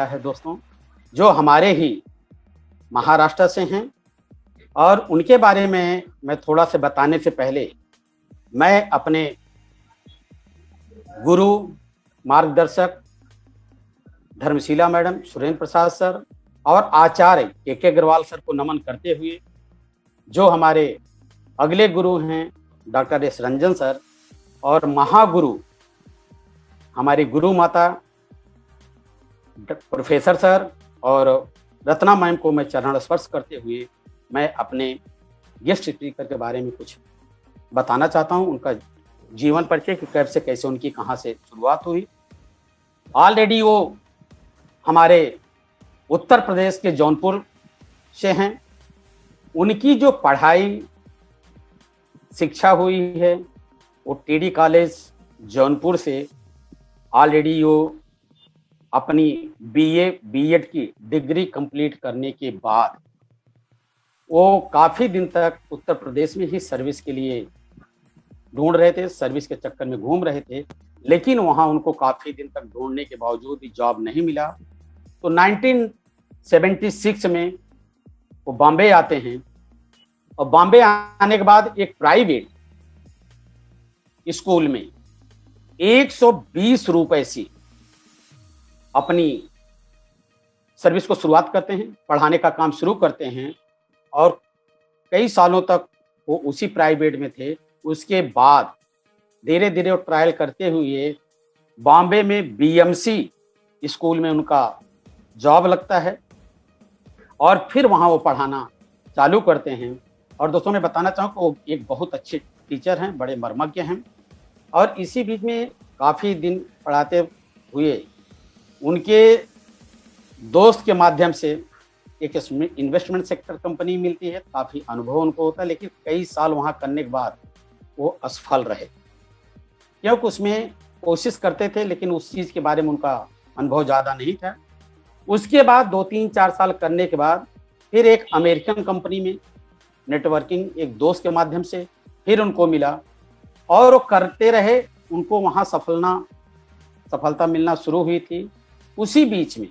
है दोस्तों, जो हमारे ही महाराष्ट्र से हैं। और उनके बारे में मैं थोड़ा से बताने से पहले मैं अपने गुरु, मार्गदर्शक धर्मशिला मैडम, सुरेंद्र प्रसाद सर और आचार्य के अग्रवाल सर को नमन करते हुए, जो हमारे अगले गुरु हैं डॉक्टर एस रंजन सर और महागुरु हमारी गुरु माता प्रोफेसर सर और रत्ना मैम को मैं चरण स्पर्श करते हुए मैं अपने गेस्ट स्पीकर के बारे में कुछ बताना चाहता हूं। उनका जीवन परिचय कि कब से कैसे उनकी कहां से शुरुआत हुई। ऑलरेडी वो हमारे उत्तर प्रदेश के जौनपुर से हैं। उनकी जो पढ़ाई शिक्षा हुई है वो टीडी कॉलेज जौनपुर से ऑलरेडी वो अपनी बीए बीएड की डिग्री कंप्लीट करने के बाद वो काफ़ी दिन तक उत्तर प्रदेश में ही सर्विस के लिए ढूंढ रहे थे, सर्विस के चक्कर में घूम रहे थे, लेकिन वहाँ उनको काफ़ी दिन तक ढूंढने के बावजूद भी जॉब नहीं मिला। तो 1976 में वो बॉम्बे आते हैं और बॉम्बे आने के बाद एक प्राइवेट स्कूल में 120 रुपए से अपनी सर्विस को शुरुआत करते हैं, पढ़ाने का काम शुरू करते हैं और कई सालों तक वो उसी प्राइवेट में थे। उसके बाद धीरे धीरे वो ट्रायल करते हुए बॉम्बे में बीएमसी स्कूल में उनका जॉब लगता है और फिर वहाँ वो पढ़ाना चालू करते हैं। और दोस्तों मैं बताना चाहूँ कि वो एक बहुत अच्छे टीचर हैं, बड़े मर्मज्ञ हैं। और इसी बीच में काफ़ी दिन पढ़ाते हुए उनके दोस्त के माध्यम से एक इन्वेस्टमेंट सेक्टर कंपनी मिलती है, काफ़ी अनुभव उनको होता है, लेकिन कई साल वहाँ करने के बाद वो असफल रहे, क्योंकि उसमें कोशिश करते थे लेकिन उस चीज़ के बारे में उनका अनुभव ज़्यादा नहीं था। उसके बाद 2-3-4 साल करने के बाद फिर एक अमेरिकन कंपनी में नेटवर्किंग एक दोस्त के माध्यम से फिर उनको मिला और वो करते रहे, उनको वहाँ सफलता मिलना शुरू हुई थी। उसी बीच में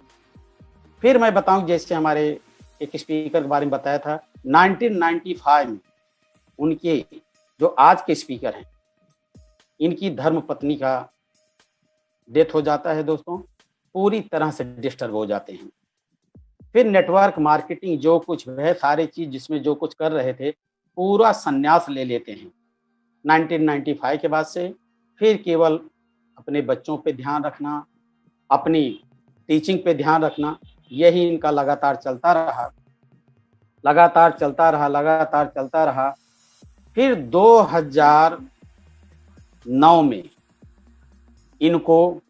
फिर मैं बताऊं, जैसे हमारे एक स्पीकर के बारे में बताया था, 1995 में उनके जो आज के स्पीकर हैं इनकी धर्म पत्नी का डेथ हो जाता है दोस्तों, पूरी तरह से डिस्टर्ब हो जाते हैं। फिर नेटवर्क मार्केटिंग जो कुछ है, सारी चीज जिसमें जो कुछ कर रहे थे पूरा संन्यास ले लेते हैं 1995 के बाद से। फिर केवल अपने बच्चों पे ध्यान रखना, अपनी टीचिंग पे ध्यान रखना, यही इनका लगातार चलता रहा। फिर 2009 में इनको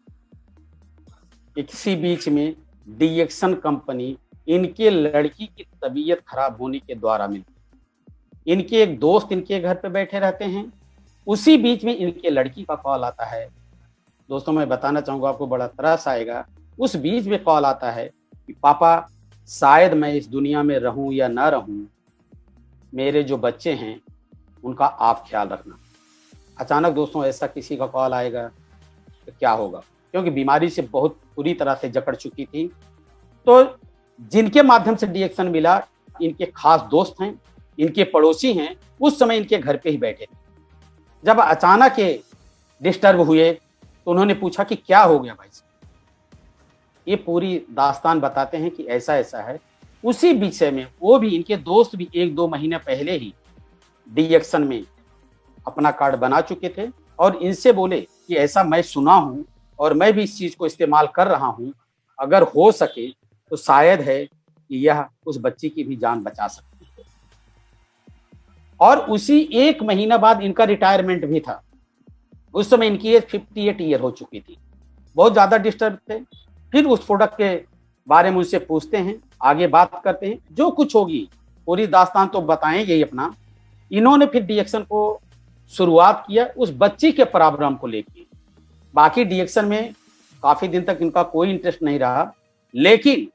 इसी बीच में डीएक्सन कंपनी इनके लड़की की तबीयत खराब होने के द्वारा मिलती। इनके एक दोस्त इनके घर पे बैठे रहते हैं, उसी बीच में इनके लड़की का कॉल आता है। दोस्तों मैं बताना चाहूँगा, आपको बड़ा तरस आएगा। उस बीच में कॉल आता है कि पापा शायद मैं इस दुनिया में रहूं या ना रहूं, मेरे जो बच्चे हैं उनका आप ख्याल रखना। अचानक दोस्तों ऐसा किसी का कॉल आएगा तो क्या होगा, क्योंकि बीमारी से बहुत बुरी तरह से जकड़ चुकी थी। तो जिनके माध्यम से डीएक्शन मिला, इनके खास दोस्त हैं, इनके पड़ोसी हैं, उस समय इनके घर पे ही बैठे थे। जब अचानक ये डिस्टर्ब हुए तो उन्होंने पूछा कि क्या हो गया भाई साहब। ये पूरी दास्तान बताते हैं कि ऐसा ऐसा है। उसी विषय में वो भी, इनके दोस्त भी 1-2 महीने पहले ही डीएक्शन में अपना कार्ड बना चुके थे और इनसे बोले कि ऐसा मैं सुना हूं और मैं भी इस चीज को इस्तेमाल कर रहा हूं, अगर हो सके तो शायद है कि यह उस बच्ची की भी जान बचा सकती है। और उसी 1 महीना बाद इनका रिटायरमेंट भी था। उस समय इनकी एज 58 ईयर हो चुकी थी, बहुत ज्यादा डिस्टर्ब थे। फिर उस प्रोडक्ट के बारे में उनसे पूछते हैं, आगे बात करते हैं, जो कुछ होगी पूरी दास्तान तो बताएंगे ही अपना। इन्होंने फिर डीएक्शन को शुरुआत किया उस बच्ची के प्रॉब्लम को लेकर। बाकी डीएक्शन में काफी दिन तक इनका कोई इंटरेस्ट नहीं रहा, लेकिन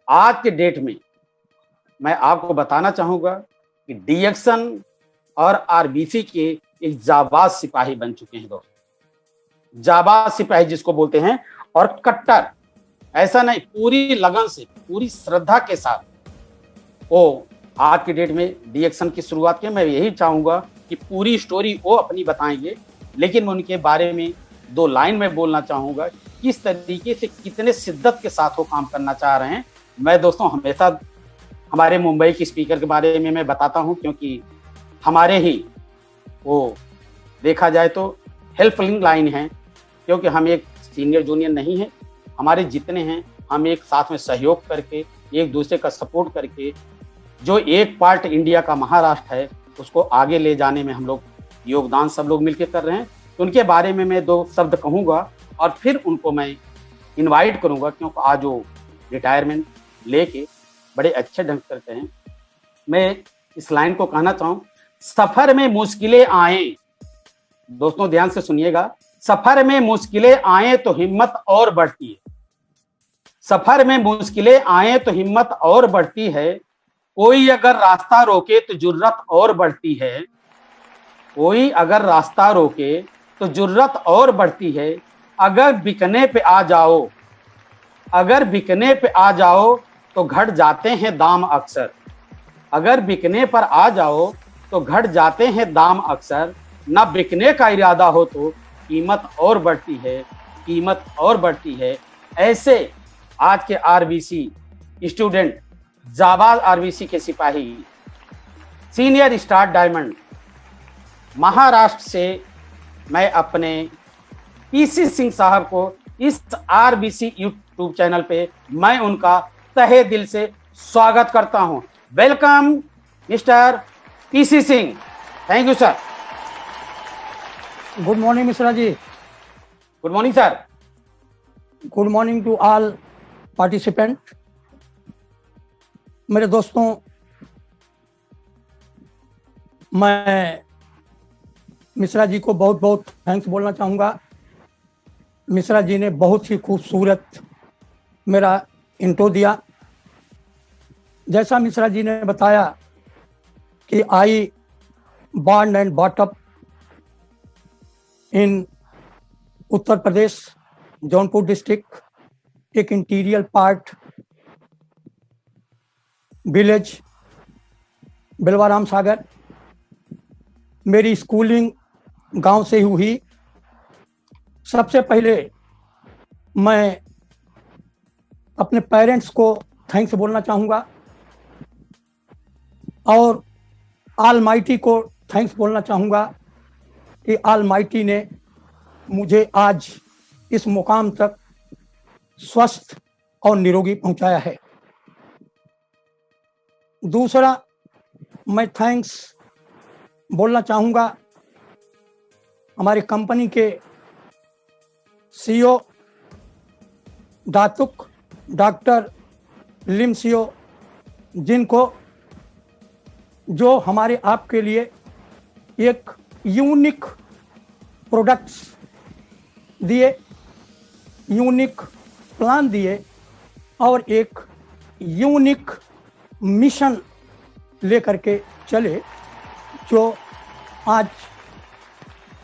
आज के डेट में मैं आपको बताना चाहूंगा कि डीएक्शन और आरबीसी के एक जाबाज सिपाही बन चुके हैं दोस्तों। जाबाज सिपाही जिसको बोलते हैं, और कट्टर ऐसा नहीं, पूरी लगन से, पूरी श्रद्धा के साथ वो आज की डेट में डीएक्शन की शुरुआत की। मैं यही चाहूंगा कि पूरी स्टोरी वो अपनी बताएंगे, लेकिन मैं उनके बारे में 2 लाइन में बोलना चाहूंगा, किस तरीके से, कितने शिद्दत के साथ वो काम करना चाह रहे हैं। मैं दोस्तों हमेशा हमारे मुंबई के स्पीकर के बारे में मैं बताता हूं, क्योंकि हमारे ही वो देखा जाए तो हेल्पलिंग लाइन है, क्योंकि हम एक सीनियर जूनियर नहीं है, हमारे जितने हैं हम एक साथ में सहयोग करके, एक दूसरे का सपोर्ट करके, जो एक पार्ट इंडिया का महाराष्ट्र है उसको आगे ले जाने में हम लोग योगदान सब लोग मिलकर कर रहे हैं। तो उनके बारे में मैं 2 शब्द कहूँगा और फिर उनको मैं इनवाइट करूँगा, क्योंकि आज वो रिटायरमेंट लेके बड़े अच्छे ढंग से करते हैं। मैं इस लाइन को कहना चाहूँ, सफर में मुश्किलें आए, दोस्तों ध्यान से सुनिएगा, सफर में मुश्किलें आए तो हिम्मत और बढ़ती है। सफर में मुश्किलें आए तो हिम्मत और बढ़ती है, कोई अगर रास्ता रोके तो जुर्रत और बढ़ती है। कोई अगर रास्ता रोके तो जुर्रत और बढ़ती है। अगर बिकने पे आ जाओ, अगर बिकने पे आ जाओ तो घट जाते हैं दाम अक्सर। अगर बिकने पर आ जाओ तो घट जाते हैं दाम अक्सर। ना बिकने का इरादा हो तो कीमत और बढ़ती है, कीमत और बढ़ती है। ऐसे आज के आरबीसी स्टूडेंट, जाबाज आरबीसी के सिपाही, सीनियर स्टार डायमंड महाराष्ट्र से मैं अपने पीसी सिंह साहब को इस आरबीसी यूट्यूब चैनल पे मैं उनका तहे दिल से स्वागत करता हूं। Welcome mister PC Singh. Thank you sir. Good morning Mishra ji. Good morning sir. Good morning to all participant. मेरे दोस्तों, मैं मिश्रा जी को बहुत बहुत थैंक्स बोलना चाहूँगा। मिश्रा जी ने बहुत ही खूबसूरत मेरा इंट्रो दिया। जैसा मिश्रा जी ने बताया कि I born and bought up in Uttar Pradesh, Jaunpur district, एक interior part village Bilwaram Sagar. मेरी स्कूलिंग गांव से ही हुई। सबसे पहले मैं अपने पेरेंट्स को थैंक्स बोलना चाहूँगा और ऑलमाइटी को थैंक्स बोलना चाहूँगा कि ऑलमाइटी ने मुझे आज इस मुकाम तक स्वस्थ और निरोगी पहुंचाया है। दूसरा, मैं थैंक्स बोलना चाहूँगा हमारी कंपनी के सीईओ दातुक डॉक्टर लिम सीओ, जिनको जो हमारे आपके लिए एक यूनिक प्रोडक्ट्स दिए, यूनिक प्लान दिए और एक यूनिक मिशन लेकर के चले, जो आज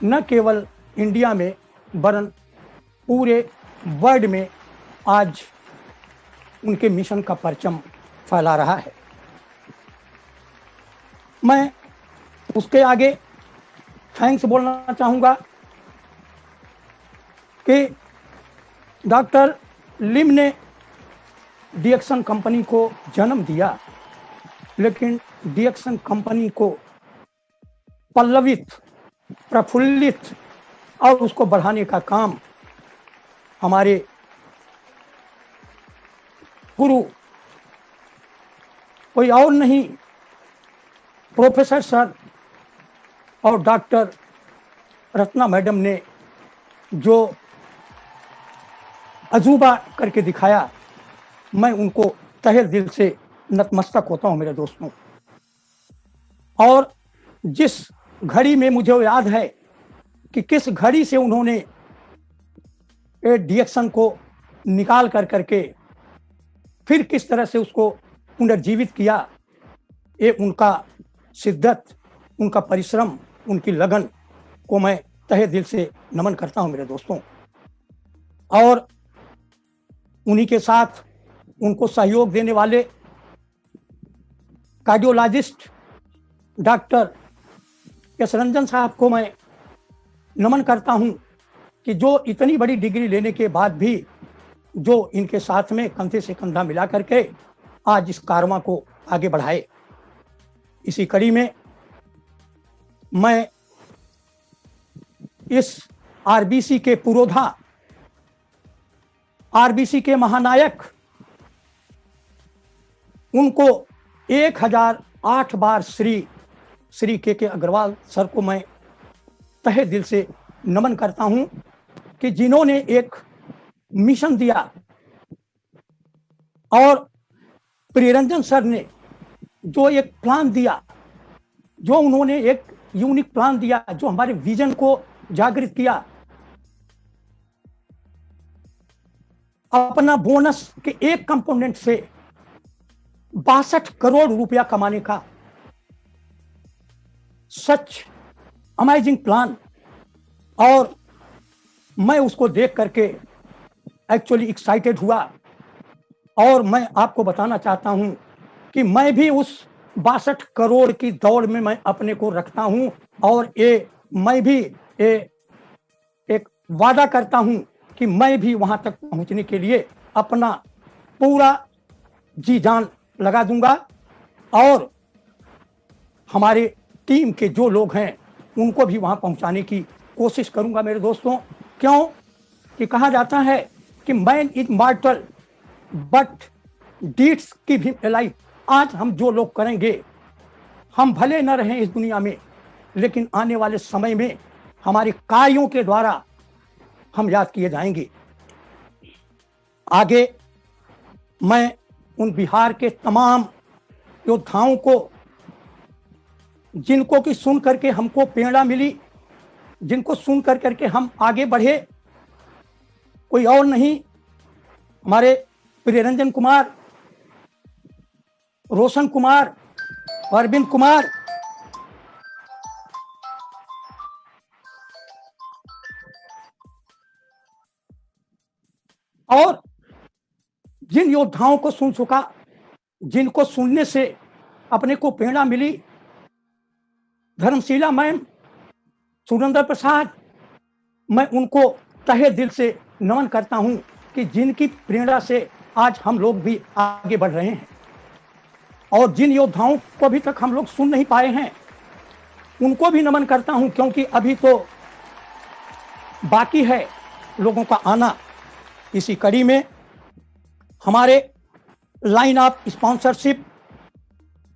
न केवल इंडिया में वरन पूरे वर्ल्ड में आज उनके मिशन का परचम फैला रहा है। मैं उसके आगे थैंक्स बोलना चाहूँगा कि डॉक्टर लिम ने डीएक्शन कंपनी को जन्म दिया, लेकिन डीएक्शन कंपनी को पल्लवित, प्रफुल्लित और उसको बढ़ाने का काम हमारे गुरु कोई और नहीं, प्रोफेसर सर और डॉक्टर रत्ना मैडम ने जो अजूबा करके दिखाया, मैं उनको तहे दिल से नतमस्तक होता हूं मेरे दोस्तों। और जिस घड़ी में मुझे याद है कि किस घड़ी से उन्होंने डीएक्शन को निकाल करके फिर किस तरह से उसको पुनर्जीवित किया, ये उनका शिद्दत, उनका परिश्रम, उनकी लगन को मैं तहे दिल से नमन करता हूं मेरे दोस्तों। और उन्हीं के साथ उनको सहयोग देने वाले कार्डियोलॉजिस्ट डॉक्टर एस रंजन साहब को मैं नमन करता हूं कि जो इतनी बड़ी डिग्री लेने के बाद भी जो इनके साथ में कंधे से कंधा मिला करके आज इस कारवां को आगे बढ़ाए। इसी कड़ी में मैं इस आरबीसी के पुरोधा, आरबीसी के महानायक, उनको 1008 बार श्री के अग्रवाल सर को मैं तहे दिल से नमन करता हूं कि जिन्होंने एक मिशन दिया और प्रियरंजन सर ने जो एक प्लान दिया, जो उन्होंने एक यूनिक प्लान दिया, जो हमारे विजन को जागृत किया, अपना बोनस के एक कंपोनेंट से 62 करोड़ रुपया कमाने का सच अमेजिंग प्लान। और मैं उसको देख करके एक्चुअली एक्साइटेड हुआ और मैं आपको बताना चाहता हूं कि मैं भी उस 62 करोड़ की दौड़ में मैं अपने को रखता हूं और मैं भी एक वादा करता हूं कि मैं भी वहां तक पहुंचने के लिए अपना पूरा जी जान लगा दूंगा और हमारे टीम के जो लोग हैं उनको भी वहां पहुंचाने की कोशिश करूंगा मेरे दोस्तों। क्यों कि कहा जाता है कि मैन इज मॉर्टल बट डीड्स की भी लाइफ। आज हम जो लोग करेंगे, हम भले न रहें इस दुनिया में, लेकिन आने वाले समय में हमारे कार्यों के द्वारा हम याद किए जाएंगे। आगे मैं उन बिहार के तमाम योद्धाओं को, जिनको की सुन करके हमको प्रेरणा मिली, जिनको सुन करके हम आगे बढ़े, कोई और नहीं, हमारे प्रियरंजन कुमार, रोशन कुमार, अरविंद कुमार, और जिन योद्धाओं को सुन चुका, जिनको सुनने से अपने को प्रेरणा मिली, धर्मशीला मैम, सुरेंद्र प्रसाद, मैं उनको तहे दिल से नमन करता हूं कि जिनकी प्रेरणा से आज हम लोग भी आगे बढ़ रहे हैं। और जिन योद्धाओं को अभी तक हम लोग सुन नहीं पाए हैं उनको भी नमन करता हूं, क्योंकि अभी तो बाकी है लोगों का आना। इसी कड़ी में हमारे लाइन ऑफ स्पॉन्सरशिप,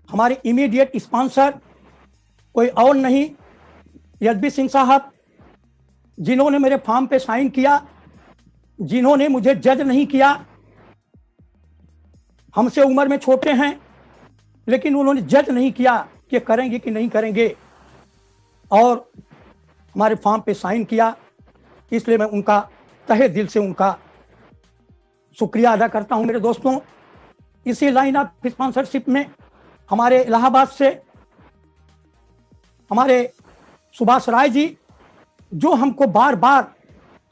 हमारे इमीडिएट स्पॉन्सर कोई और नहीं, यदबी सिंह साहब, जिन्होंने मेरे फॉर्म पे साइन किया, जिन्होंने मुझे जज नहीं किया। हमसे उम्र में छोटे हैं लेकिन उन्होंने जज नहीं किया कि करेंगे कि नहीं करेंगे और हमारे फॉर्म पे साइन किया। इसलिए मैं उनका तहे दिल से उनका शुक्रिया अदा करता हूं मेरे दोस्तों। इसी लाइन ऑफ स्पॉन्सरशिप में हमारे इलाहाबाद से हमारे सुभाष राय जी, जो हमको बार बार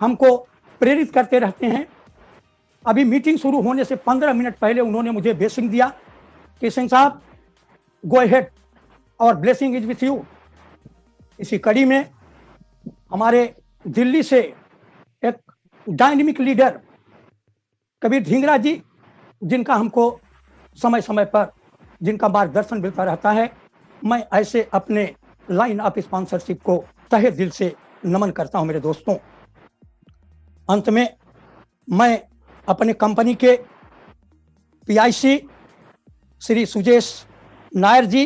हमको प्रेरित करते रहते हैं। अभी मीटिंग शुरू होने से 15 मिनट पहले उन्होंने मुझे ब्लेसिंग दिया कि सिंह साहब गो अहेड और ब्लेसिंग इज विथ यू। इसी कड़ी में हमारे दिल्ली से एक डायनेमिक लीडर कबीर ढींगरा जी, जिनका हमको समय समय पर जिनका मार्गदर्शन मिलता रहता है, मैं ऐसे अपने लाइन ऑफ स्पॉन्सरशिप को तहे दिल से नमन करता हूं मेरे दोस्तों। अंत में मैं अपने कंपनी के पीआईसी श्री सुजेश नायर जी,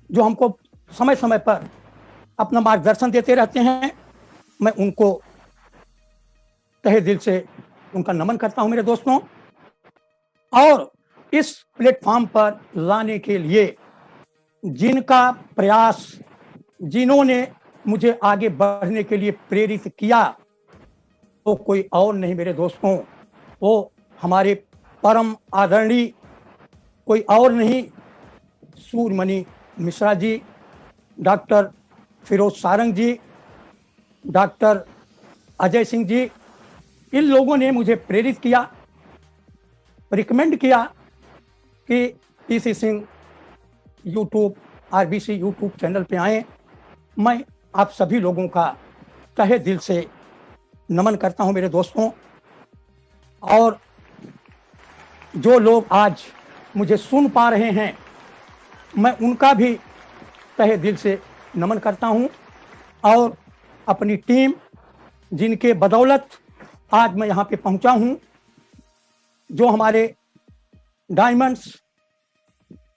जो हमको समय समय पर अपना मार्गदर्शन देते रहते हैं, मैं उनको तहे दिल से उनका नमन करता हूं मेरे दोस्तों। और इस प्लेटफॉर्म पर लाने के लिए जिनका प्रयास, जिन्होंने मुझे आगे बढ़ने के लिए प्रेरित किया, वो कोई और नहीं मेरे दोस्तों, वो हमारे परम आदरणीय कोई और नहीं, सूर्यमणि मिश्रा जी, डॉक्टर फिरोज सारंग जी, डॉक्टर अजय सिंह जी। इन लोगों ने मुझे प्रेरित किया रिकमेंड किया कि PC Singh YouTube, RBC YouTube channel पे आए। मैं आप सभी लोगों का तहे दिल से नमन करता हूं मेरे दोस्तों, और जो लोग आज मुझे सुन पा रहे हैं मैं उनका भी तहे दिल से नमन करता हूं, और अपनी टीम जिनके बदौलत आज मैं यहाँ पे पहुंचा हूं, जो हमारे diamonds,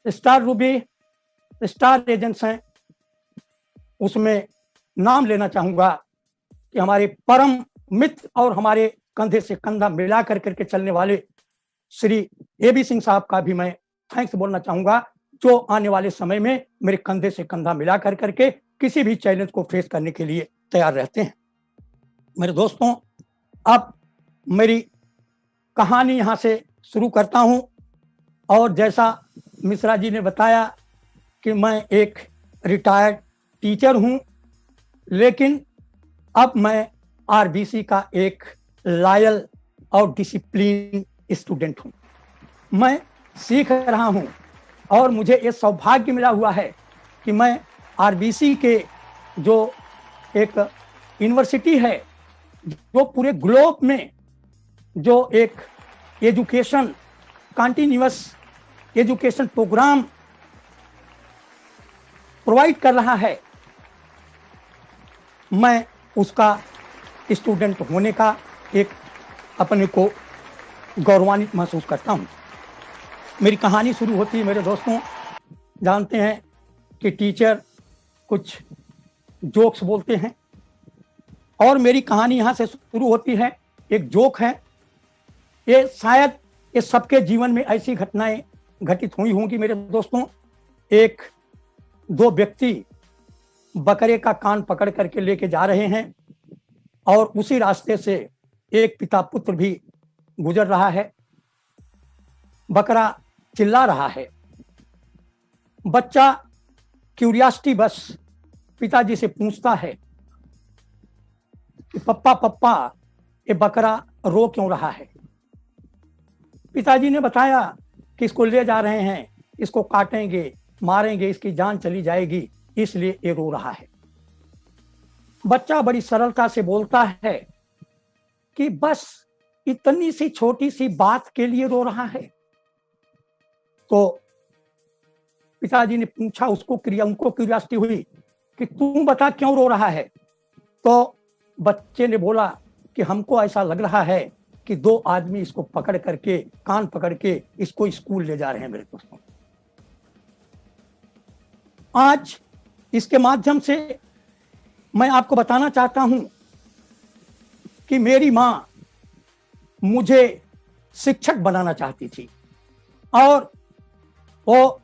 star Ruby, star agents हैं, उसमें नाम लेना चाहूंगा कि हमारे परम मित्र और हमारे कंधे से कंधा मिला करके चलने वाले श्री AB सिंह साहब का भी मैं थैंक्स बोलना चाहूंगा, जो आने वाले समय में मेरे कंधे से कंधा मिला करके किसी भी चैलेंज को फेस करने के लिए तैयार रहते हैं। मेरे दोस्तों, अब मेरी कहानी यहाँ से शुरू करता हूँ, और जैसा मिश्रा जी ने बताया कि मैं एक रिटायर्ड टीचर हूँ, लेकिन अब मैं आरबीसी का एक लॉयल और डिसिप्लिन स्टूडेंट हूँ। मैं सीख रहा हूँ और मुझे ये सौभाग्य मिला हुआ है कि मैं आरबीसी के जो एक यूनिवर्सिटी है, जो पूरे ग्लोब में जो एक education, continuous education program provide कर रहा है, मैं उसका स्टूडेंट होने का एक अपने को गौरवान्वित महसूस करता हूं। मेरी कहानी शुरू होती है मेरे दोस्तों, जानते हैं कि टीचर कुछ जोक्स बोलते हैं, और मेरी कहानी यहाँ से शुरू होती है। एक जोक है, ये शायद ये सबके जीवन में ऐसी घटनाएं घटित हुई होंगी मेरे दोस्तों। एक दो व्यक्ति बकरे का कान पकड़ करके लेके जा रहे हैं, और उसी रास्ते से एक पिता पुत्र भी गुजर रहा है। बकरा चिल्ला रहा है। बच्चा क्यूरियोसिटी बस पिताजी से पूछता है कि पप्पा पप्पा ये बकरा रो क्यों रहा है। पिताजी ने बताया कि इसको ले जा रहे हैं, इसको काटेंगे, मारेंगे, इसकी जान चली जाएगी, इसलिए ये रो रहा है। बच्चा बड़ी सरलता से बोलता है कि बस इतनी सी छोटी सी बात के लिए रो रहा है। तो पिताजी ने पूछा, उनको क्यूरियोसिटी हुई कि तू बता क्यों रो रहा है। तो बच्चे ने बोला कि हमको ऐसा लग रहा है कि दो आदमी इसको पकड़ करके, कान पकड़ के इसको स्कूल ले जा रहे हैं। मेरे दोस्तों, आज इसके माध्यम से मैं आपको बताना चाहता हूं कि मेरी मां मुझे शिक्षक बनाना चाहती थी, और वो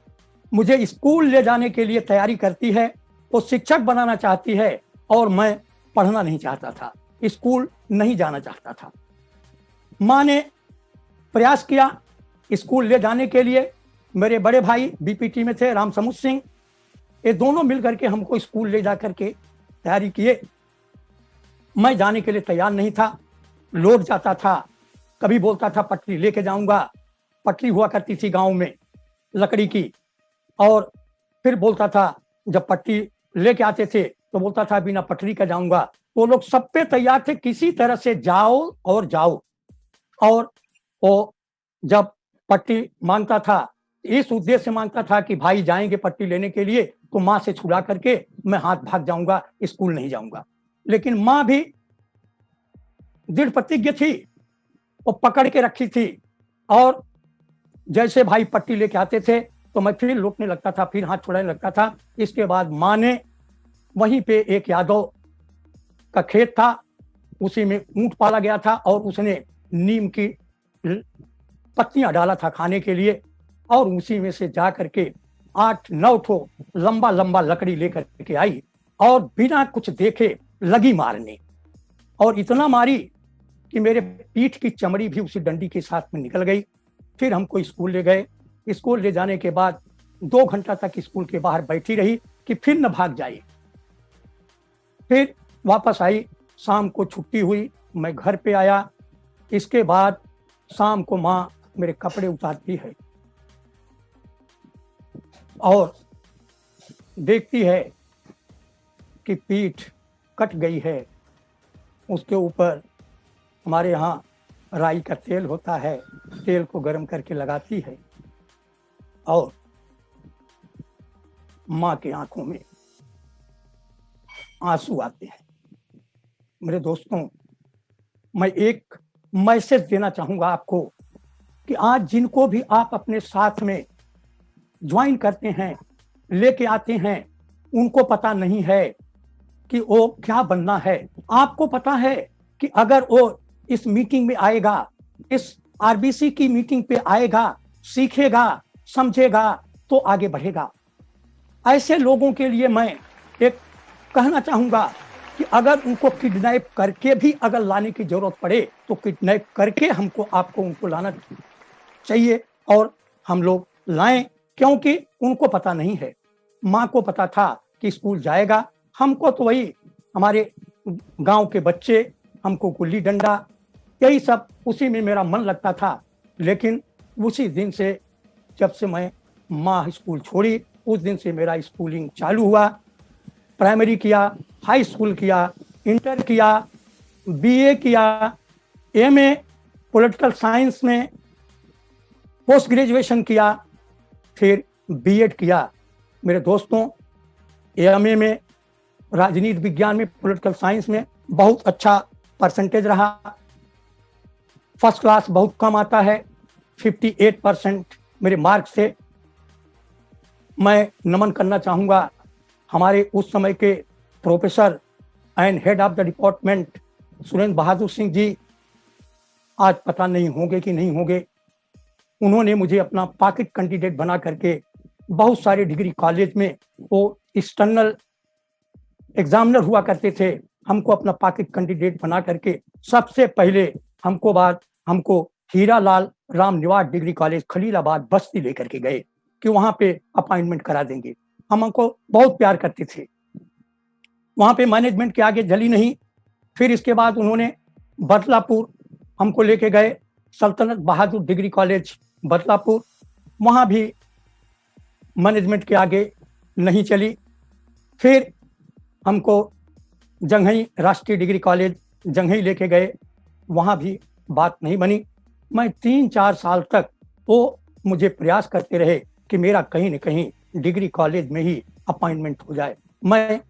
मुझे स्कूल ले जाने के लिए तैयारी करती है। वो शिक्षक बनाना चाहती है और मैं पढ़ना नहीं चाहता था, स्कूल नहीं जाना चाहता था। मां ने प्रयास किया स्कूल ले जाने के लिए। मेरे बड़े भाई बीपीटी में थे, राम समुद्र सिंह, ये दोनों मिलकर के हमको स्कूल ले जा करके तैयारी किए। मैं जाने के लिए तैयार नहीं था, लौट जाता था। कभी बोलता था पटरी लेके जाऊंगा, पटरी हुआ करती थी गांव में लकड़ी की, और फिर बोलता था जब पटरी लेके आते थे तो बोलता था बिना पटरी का जाऊंगा। वो लोग सब पे तैयार थे, किसी तरह से जाओ और जाओ। और वो जब पट्टी मांगता था, इस उद्देश्य से मांगता था कि भाई जाएंगे पट्टी लेने के लिए तो माँ से छुड़ा करके मैं हाथ भाग जाऊंगा, स्कूल नहीं जाऊंगा। लेकिन माँ भी दृढ़ प्रतिज्ञ थी, वो पकड़ के रखी थी, और जैसे भाई पट्टी लेके आते थे तो मैं फिर लौटने लगता था, फिर हाथ छुड़ाने लगता था। इसके बाद माँ ने वहीं पे एक यादव का खेत था, उसी में ऊंट पाला गया था, और उसने नीम की पत्तियां डाला था खाने के लिए, और उसी में से जा करके 8-9 ठो लंबा लंबा लकड़ी लेकर के आई, और बिना कुछ देखे लगी मारने, और इतना मारी कि मेरे पीठ की चमड़ी भी उसी डंडी के साथ में निकल गई। फिर हमको स्कूल ले गए। स्कूल ले जाने के बाद 2 घंटा तक स्कूल के बाहर बैठी रही कि फिर न भाग जाए। फिर वापस आई, शाम को छुट्टी हुई, मैं घर पे आया। इसके बाद शाम को माँ मेरे कपड़े उतारती है और देखती है कि पीठ कट गई है। उसके ऊपर हमारे यहाँ राई का तेल होता है, तेल को गर्म करके लगाती है और माँ की आंखों में आंसू आते हैं। मेरे दोस्तों, मैं एक मैसेज देना चाहूंगा आपको कि आज जिनको भी आप अपने साथ में ज्वाइन करते हैं, लेके आते हैं, उनको पता नहीं है कि वो क्या बनना है। आपको पता है कि अगर वो इस मीटिंग में आएगा, इस आरबीसी की मीटिंग पे आएगा, सीखेगा, समझेगा तो आगे बढ़ेगा। ऐसे लोगों के लिए मैं एक कहना चाहूंगा कि अगर उनको किडनैप करके भी अगर लाने की जरूरत पड़े तो किडनैप करके आपको उनको लाना चाहिए और हम लोग लाएं, क्योंकि उनको पता नहीं है। माँ को पता था कि स्कूल जाएगा, हमको तो वही हमारे गांव के बच्चे, हमको गुल्ली डंडा, यही सब, उसी में मेरा मन लगता था। लेकिन उसी दिन से, जब से मैं माँ स्कूल छोड़ी, उस दिन से मेरा स्कूलिंग चालू हुआ। प्राइमरी किया, हाई स्कूल किया, इंटर किया, बीए किया, एमए पॉलिटिकल साइंस में पोस्ट ग्रेजुएशन किया, फिर बीएड किया। मेरे दोस्तों, एमए में राजनीति विज्ञान में, पॉलिटिकल साइंस में बहुत अच्छा परसेंटेज रहा। फर्स्ट क्लास बहुत कम आता है, 58% मेरे मार्क्स थे। मैं नमन करना चाहूँगा हमारे उस समय के professor and head of the department Surendra Bahadur Singh ji, आज पता नहीं होंगे कि नहीं होंगे। उन्होंने मुझे अपना पॉकेट कैंडिडेट बना करके बहुत सारे डिग्री कॉलेज में, वो एक्सटर्नल एग्जामिनर हुआ करते थे, हमको अपना पॉकेट कैंडिडेट बना करके सबसे पहले हमको हीरालाल राम निवास डिग्री कॉलेज खलीलाबाद बस्ती लेकर के गए कि वहां पे अपॉइंटमेंट करा देंगे। हमको बहुत प्यार करते थे। वहां पे मैनेजमेंट के आगे जली नहीं। फिर इसके बाद उन्होंने बदलापुर हमको लेके गए, सल्तनत बहादुर डिग्री कॉलेज बदलापुर, वहां भी मैनेजमेंट के आगे नहीं चली। फिर हमको जंघई राष्ट्रीय डिग्री कॉलेज जंघई लेके गए, वहां भी बात नहीं बनी। मैं 3-4 साल तक वो मुझे प्रयास करते रहे कि मेरा कहीं न कहीं डिग्री कॉलेज में ही अपॉइंटमेंट हो जाए। मैं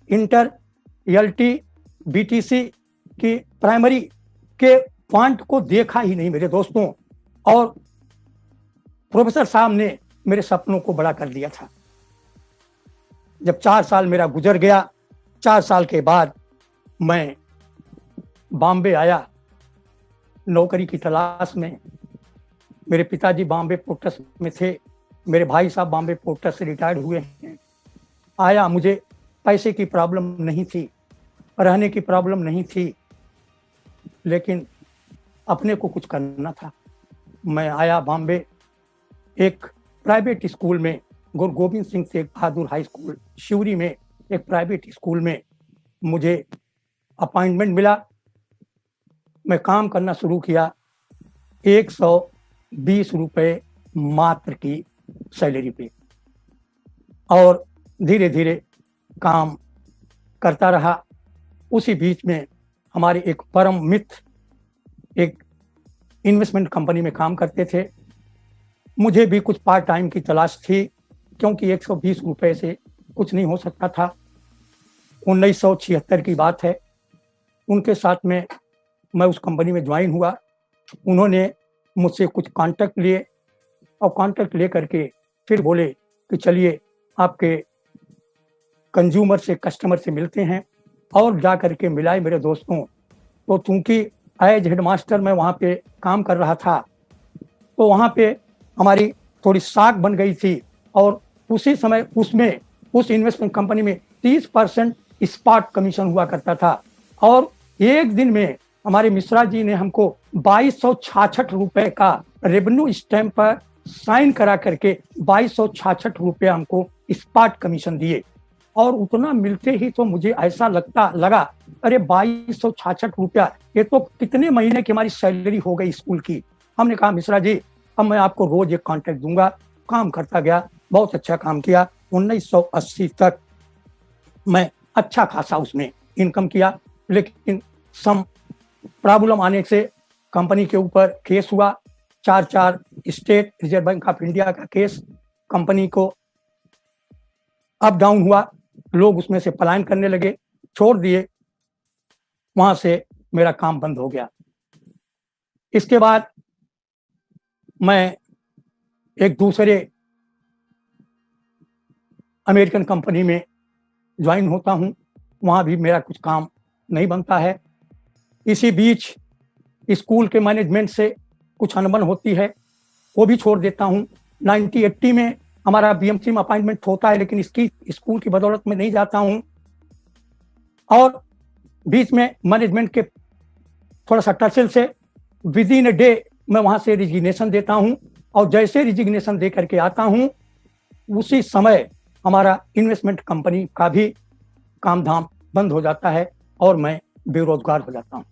इंटर, एलटी, बीटीसी की प्राइमरी के फॉन्ट को देखा ही नहीं मेरे दोस्तों, और प्रोफेसर साहब ने मेरे सपनों को बड़ा कर दिया था। जब 4 साल मेरा गुजर गया, 4 साल के बाद मैं बॉम्बे आया नौकरी की तलाश में। मेरे पिताजी बॉम्बे पोर्ट्स में थे, मेरे भाई साहब बॉम्बे पोर्ट्स से रिटायर्ड हुए हैं। आया, मुझे पैसे की प्रॉब्लम नहीं थी, रहने की प्रॉब्लम नहीं थी, लेकिन अपने को कुछ करना था। मैं आया बॉम्बे, एक प्राइवेट स्कूल में, गुरु गोविंद सिंह तेग बहादुर हाई स्कूल शिवरी में, एक प्राइवेट स्कूल में मुझे अपॉइंटमेंट मिला। मैं काम करना शुरू किया। 120 रुपये मात्र की सैलरी पे, और धीरे धीरे काम करता रहा। उसी बीच में हमारे एक परम मित्र एक इन्वेस्टमेंट कंपनी में काम करते थे। मुझे भी कुछ पार्ट टाइम की तलाश थी, क्योंकि 120 रुपये से कुछ नहीं हो सकता था। 1976 की बात है। उनके साथ में मैं उस कंपनी में ज्वाइन हुआ। उन्होंने मुझसे कुछ कॉन्टैक्ट लिए, और कॉन्टैक्ट ले करके फिर बोले कि चलिए आपके कंज्यूमर से, कस्टमर से मिलते हैं। और जा करके मिलाए मेरे दोस्तों। तो चूंकि एज हेडमास्टर मैं वहाँ पे काम कर रहा था, तो वहाँ पे हमारी थोड़ी साख बन गई थी, और उसी समय उसमें, उस इन्वेस्टमेंट कंपनी में 30% स्पॉट कमीशन हुआ करता था। और एक दिन में हमारे मिश्रा जी ने हमको 2266 रुपए का रेवेन्यू स्टैम्प पर साइन करा करके 2266 रुपये हमको स्पॉट कमीशन दिए। और उतना मिलते ही तो मुझे ऐसा लगा अरे 2266 रुपया, ये तो कितने महीने की हमारी सैलरी हो गई स्कूल की। हमने कहा मिश्रा जी, अब मैं आपको रोज एक कॉन्ट्रैक्ट दूंगा। काम करता गया, बहुत अच्छा काम किया। 1980 तक मैं अच्छा खासा उसमें इनकम किया, लेकिन सम प्रॉब्लम आने से कंपनी के ऊपर केस हुआ। 4 state reserve bank of India का केस, कंपनी को अप डाउन हुआ, लोग उसमें से पलायन करने लगे, छोड़ दिए, वहां से मेरा काम बंद हो गया। इसके बाद मैं एक दूसरे अमेरिकन कंपनी में ज्वाइन होता हूं, वहां भी मेरा कुछ काम नहीं बनता है। इसी बीच स्कूल के मैनेजमेंट से कुछ अनबन होती है, वो भी छोड़ देता हूं। 1980 में हमारा बीएमसी में अपॉइंटमेंट होता है, लेकिन इसकी स्कूल की बदौलत में नहीं जाता हूं। और बीच में मैनेजमेंट के थोड़ा सा टसल से विद इन ए डे मैं वहां से रिजिग्नेशन देता हूं, और जैसे रिजिग्नेशन दे करके आता हूं उसी समय हमारा इन्वेस्टमेंट कंपनी का भी काम धाम बंद हो जाता है और मैं बेरोजगार हो जाता हूं।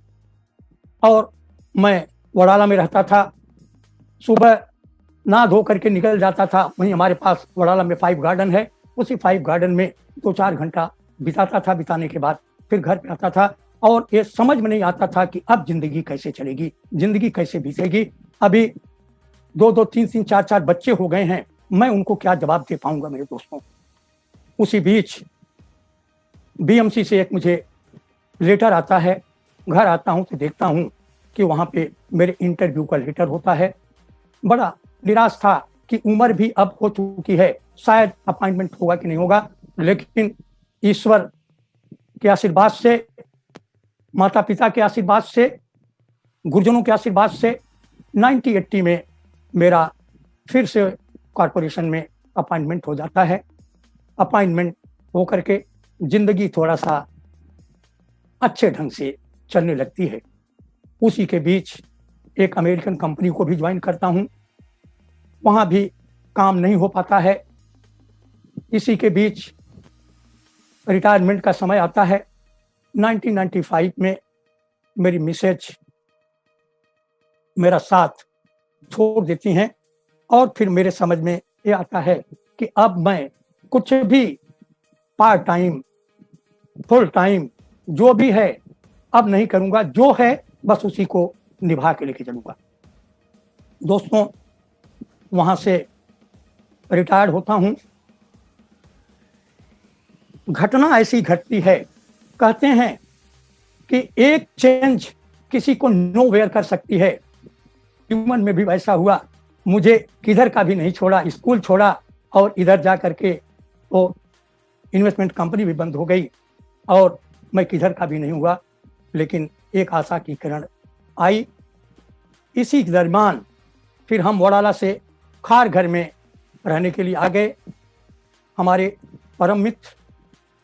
और मैं वडाला में रहता था, सुबह नहा धो करके निकल जाता था। वहीं हमारे पास वडाला में 5 गार्डन है, उसी 5 गार्डन में 2-4 घंटा बिताता था। बिताने के बाद फिर घर पे आता था, और ये समझ में नहीं आता था कि अब जिंदगी कैसे चलेगी, जिंदगी कैसे बीतेगी। अभी 2-2, 3-3, 4-4 बच्चे हो गए हैं, मैं उनको क्या जवाब दे पाऊंगा मेरे दोस्तों। उसी बीच बीएमसी से एक मुझे लेटर आता है। घर आता हूं तो देखता हूं कि वहां पे मेरे इंटरव्यू का लेटर होता है। बड़ा निराश था कि उम्र भी अब हो चुकी है, शायद अपॉइंटमेंट होगा कि नहीं होगा। लेकिन ईश्वर के आशीर्वाद से, माता पिता के आशीर्वाद से, गुरुजनों के आशीर्वाद से 1980 में मेरा फिर से कॉरपोरेशन में अपॉइंटमेंट हो जाता है। अपॉइंटमेंट हो करके जिंदगी थोड़ा सा अच्छे ढंग से चलने लगती है। उसी के बीच एक अमेरिकन कंपनी को भी ज्वाइन करता हूं, वहां भी काम नहीं हो पाता है। इसी के बीच रिटायरमेंट का समय आता है। 1995 में मेरी मिसेज मेरा साथ छोड़ देती हैं, और फिर मेरे समझ में ये आता है कि अब मैं कुछ भी पार्ट टाइम, फुल टाइम जो भी है अब नहीं करूंगा, जो है बस उसी को निभा के लेके चलूंगा। दोस्तों, वहां से रिटायर्ड होता हूं। घटना ऐसी घटती है, कहते हैं कि एक चेंज किसी को नोवेयर कर सकती है। ह्यूमन में भी वैसा हुआ, मुझे किधर का भी नहीं छोड़ा, स्कूल छोड़ा और इधर जा करके वो इन्वेस्टमेंट कंपनी भी बंद हो गई और मैं किधर का भी नहीं हुआ। लेकिन एक आशा की किरण आई। इसी दरमियान फिर हम वडाला से खार घर में रहने के लिए आ गए। हमारे परम मित्र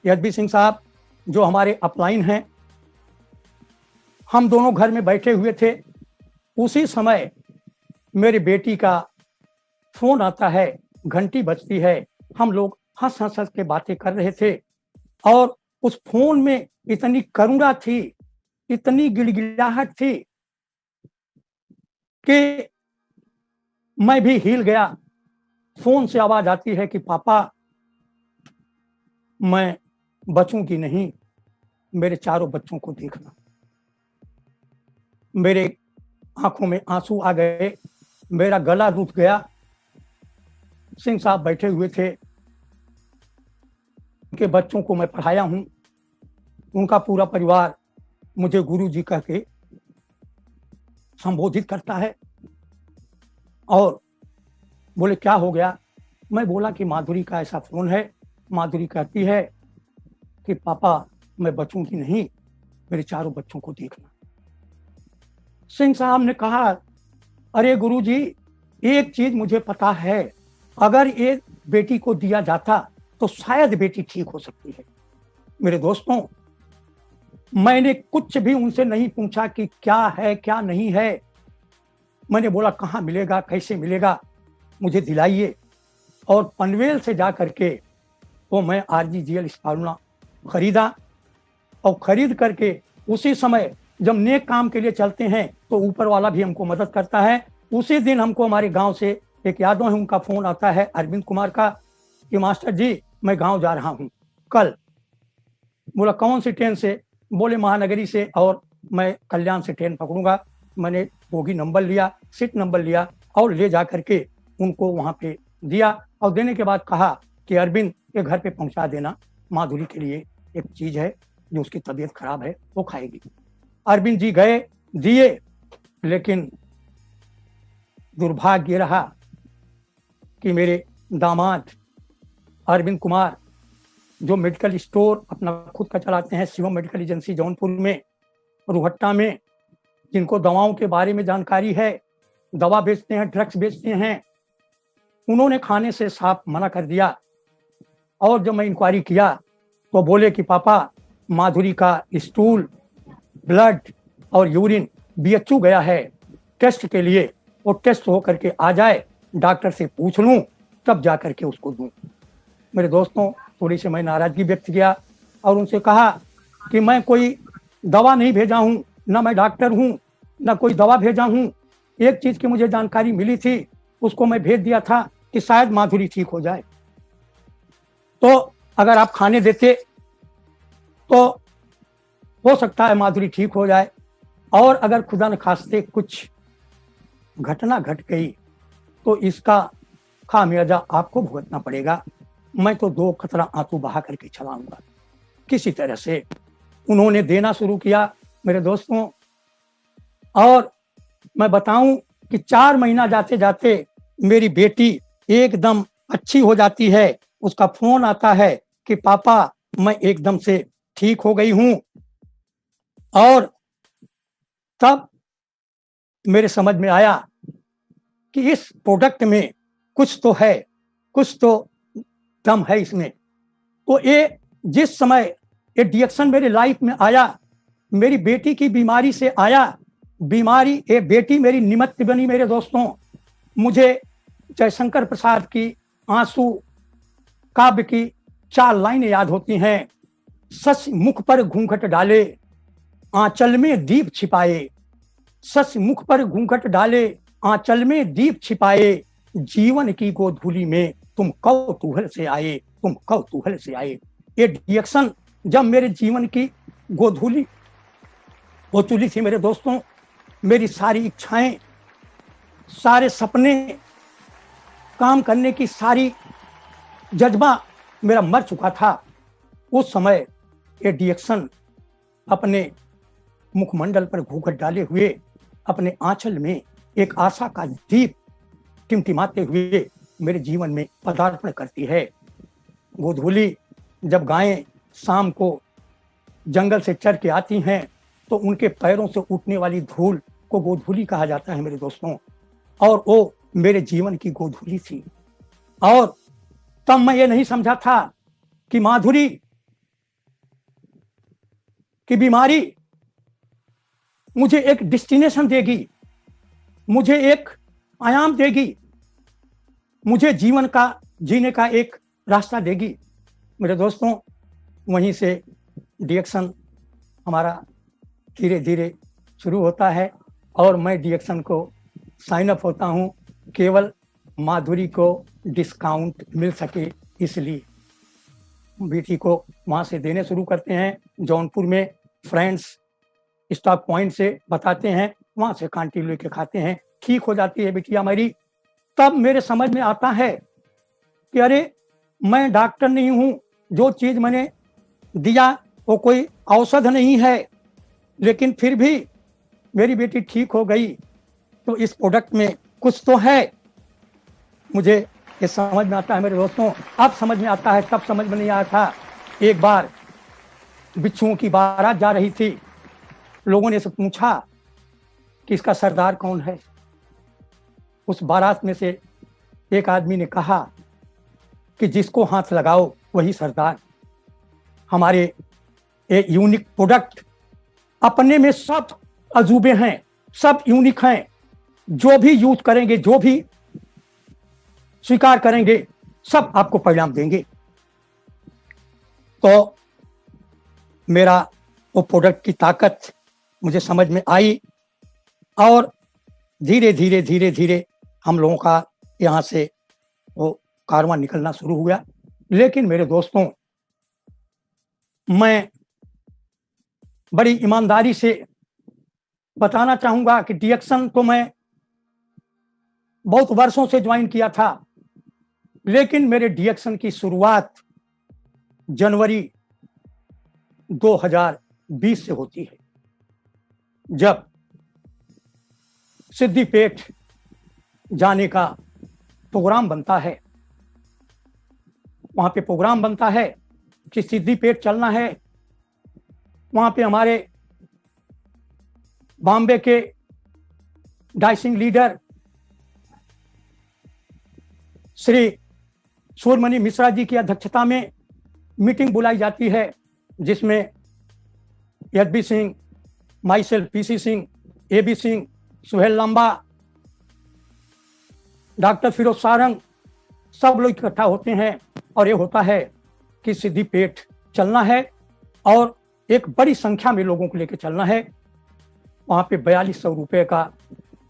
यदवी सिंह साहब, जो हमारे अपलाइन हैं, हम दोनों घर में बैठे हुए थे। उसी समय मेरी बेटी का फोन आता है, घंटी बजती है। हम लोग हंस हंस के बातें कर रहे थे, और उस फोन में इतनी करुणा थी, इतनी गिड़गिड़ाहट थी कि मैं भी हिल गया। फोन से आवाज आती है कि पापा, मैं बचूंगी नहीं, मेरे चारों बच्चों को देखना। मेरे आंखों में आंसू आ गए, मेरा गला रुक गया। सिंह साहब बैठे हुए थे, उनके बच्चों को मैं पढ़ाया हूं। उनका पूरा परिवार मुझे गुरुजी कह के संबोधित करता है, और बोले क्या हो गया। मैं बोला कि माधुरी का ऐसा फोन है। माधुरी कहती है कि पापा, मैं बचूंगी नहीं, मेरे चारों बच्चों को देखना। सिंह साहब ने कहा, अरे गुरुजी, एक चीज मुझे पता है, अगर ये बेटी को दिया जाता तो शायद बेटी ठीक हो सकती है। मेरे दोस्तों, मैंने कुछ भी उनसे नहीं पूछा कि क्या है क्या नहीं है। मैंने बोला कहाँ मिलेगा, कैसे मिलेगा, मुझे दिलाइए। और पनवेल से जा करके वो मैं RGGL स्पालुना खरीदा, और खरीद करके उसी समय जब नेक काम के लिए चलते हैं तो ऊपर वाला भी हमको मदद करता है। उसी दिन हमको हमारे गांव से एक यादव है उनका फोन आता है, अरविंद कुमार का, कि मास्टर जी मैं गांव जा रहा हूँ कल। बोला कौन सी ट्रेन से? बोले महानगरी से, और मैं कल्याण से ट्रेन पकड़ूंगा। मैंने बोगी नंबर लिया, सीट नंबर लिया और ले जा करके उनको वहां पे दिया, और देने के बाद कहा कि अरविंद के घर पे पहुंचा देना, माधुरी के लिए एक चीज है जो उसकी तबीयत खराब है वो खाएगी। अरविंद जी गए, दिए, लेकिन दुर्भाग्य रहा कि मेरे दामाद अरविंद कुमार, जो मेडिकल स्टोर अपना खुद का चलाते हैं, शिवम मेडिकल एजेंसी जौनपुर में, रोहट्टा में, जिनको दवाओं के बारे में जानकारी है, दवा बेचते हैं, ड्रग्स बेचते हैं, उन्होंने खाने से साफ मना कर दिया। और जब मैं इंक्वायरी किया तो बोले कि पापा माधुरी का स्टूल, ब्लड और यूरिन BHU गया है टेस्ट के लिए, वो टेस्ट हो करके आ जाए, डॉक्टर से पूछ लूं तब जा करके उसको दूं। मेरे दोस्तों, थोड़ी सी मैं नाराजगी व्यक्त किया और उनसे कहा कि मैं कोई दवा नहीं भेजा हूं, ना मैं डॉक्टर हूं, ना कोई दवा भेजा हूं। एक चीज की मुझे जानकारी मिली थी, उसको मैं भेज दिया था कि शायद माधुरी ठीक हो जाए, तो अगर आप खाने देते तो हो सकता है माधुरी ठीक हो जाए, और अगर खुदा न खास्ते कुछ घटना घट गई तो इसका खामियाजा आपको भुगतना पड़ेगा। मैं तो 2 कतरा आंसू बहा करके चलाऊंगा। किसी तरह से उन्होंने देना शुरू किया मेरे दोस्तों, और मैं बताऊं कि 4 महीना जाते जाते मेरी बेटी एकदम अच्छी हो जाती है। उसका फोन आता है कि पापा मैं एकदम से ठीक हो गई हूं। और तब मेरे समझ में आया कि इस प्रोडक्ट में कुछ तो है, कुछ तो दम है इसमें। तो ये जिस समय ये डिएक्शन मेरी लाइफ में आया, मेरी बेटी की बीमारी से आया, बीमारी ये बेटी मेरी निमित्त बनी मेरे दोस्तों। मुझे जयशंकर प्रसाद की आंसू काव्य की 4 लाइनें याद होती हैं। सच मुख पर घूंघट डाले, आंचल में दीप छिपाए, सच मुख पर घूंघट डाले, आंचल में दीप छिपाए, जीवन की गोधूली में तुम कौतूहल से आए, तुम कौतूहल से आए। ये डिएक्शन जब मेरे जीवन की गोधूली हो चुकी थी मेरे दोस्तों, मेरी सारी इच्छाएं, सारे सपने, काम करने की सारी जज्बा मेरा मर चुका था। उस समय ये डिएक्शन अपने मुखमंडल पर घूंघट डाले हुए, अपने आंचल में एक आशा का दीप टिमटिमाते हुए मेरे जीवन में पदार्पण करती है। गोधूली जब गायें शाम को जंगल से चर के आती हैं तो उनके पैरों से उठने वाली धूल को गोधूली कहा जाता है मेरे दोस्तों, और वो मेरे जीवन की गोधूली थी। और तब मैं ये नहीं समझा था कि माधुरी की बीमारी मुझे एक डेस्टिनेशन देगी, मुझे एक आयाम देगी, मुझे जीवन का जीने का एक रास्ता देगी। मेरे दोस्तों, वहीं से डिएक्शन हमारा धीरे धीरे शुरू होता है और मैं डिएक्शन को साइन अप होता हूं, केवल माधुरी को डिस्काउंट मिल सके इसलिए। बेटी को वहां से देने शुरू करते हैं, जौनपुर में फ्रेंड्स स्टॉक पॉइंट से बताते हैं, वहां से कांटी लेके खाते हैं, ठीक हो जाती है बिटिया मेरी। तब मेरे समझ में आता है कि अरे मैं डॉक्टर नहीं हूं, जो चीज मैंने दिया वो कोई औषध नहीं है, लेकिन फिर भी मेरी बेटी ठीक हो गई, तो इस प्रोडक्ट में कुछ तो है। मुझे ये समझ में आता है मेरे दोस्तों, अब समझ में आता है, तब समझ में नहीं आया था। एक बार बिच्छुओं की बारात जा रही थी, लोगों ने से पूछा कि इसका सरदार कौन है। उस बारात में से एक आदमी ने कहा कि जिसको हाथ लगाओ वही सरदार। हमारे एक यूनिक प्रोडक्ट अपने में सब अजूबे हैं, सब यूनिक हैं, जो भी यूज करेंगे, जो भी स्वीकार करेंगे, सब आपको परिणाम देंगे। तो मेरा वो प्रोडक्ट की ताकत मुझे समझ में आई और धीरे धीरे धीरे धीरे हम लोगों का यहाँ से वो कारवां निकलना शुरू हुआ। लेकिन मेरे दोस्तों, मैं बड़ी ईमानदारी से बताना चाहूंगा कि डिएक्शन तो मैं बहुत वर्षों से ज्वाइन किया था, लेकिन मेरे डिएक्शन की शुरुआत जनवरी 2020 से होती है, जब सिद्दीपेट जाने का प्रोग्राम बनता है। वहां पे प्रोग्राम बनता है कि सिद्दीपेट चलना है। वहां पे हमारे बॉम्बे के डाइसिंग लीडर श्री सूर्यमणि मिश्रा जी की अध्यक्षता में मीटिंग बुलाई जाती है, जिसमें HB Singh, myself PC Singh, AB Singh, Suhail Lamba, doctor Firoz Sarang, सब लोग इकट्ठा होते हैं और ये होता है कि सिद्दीपेट चलना है और एक बड़ी संख्या में लोगों को लेकर चलना है। वहां पे 4200 रुपये का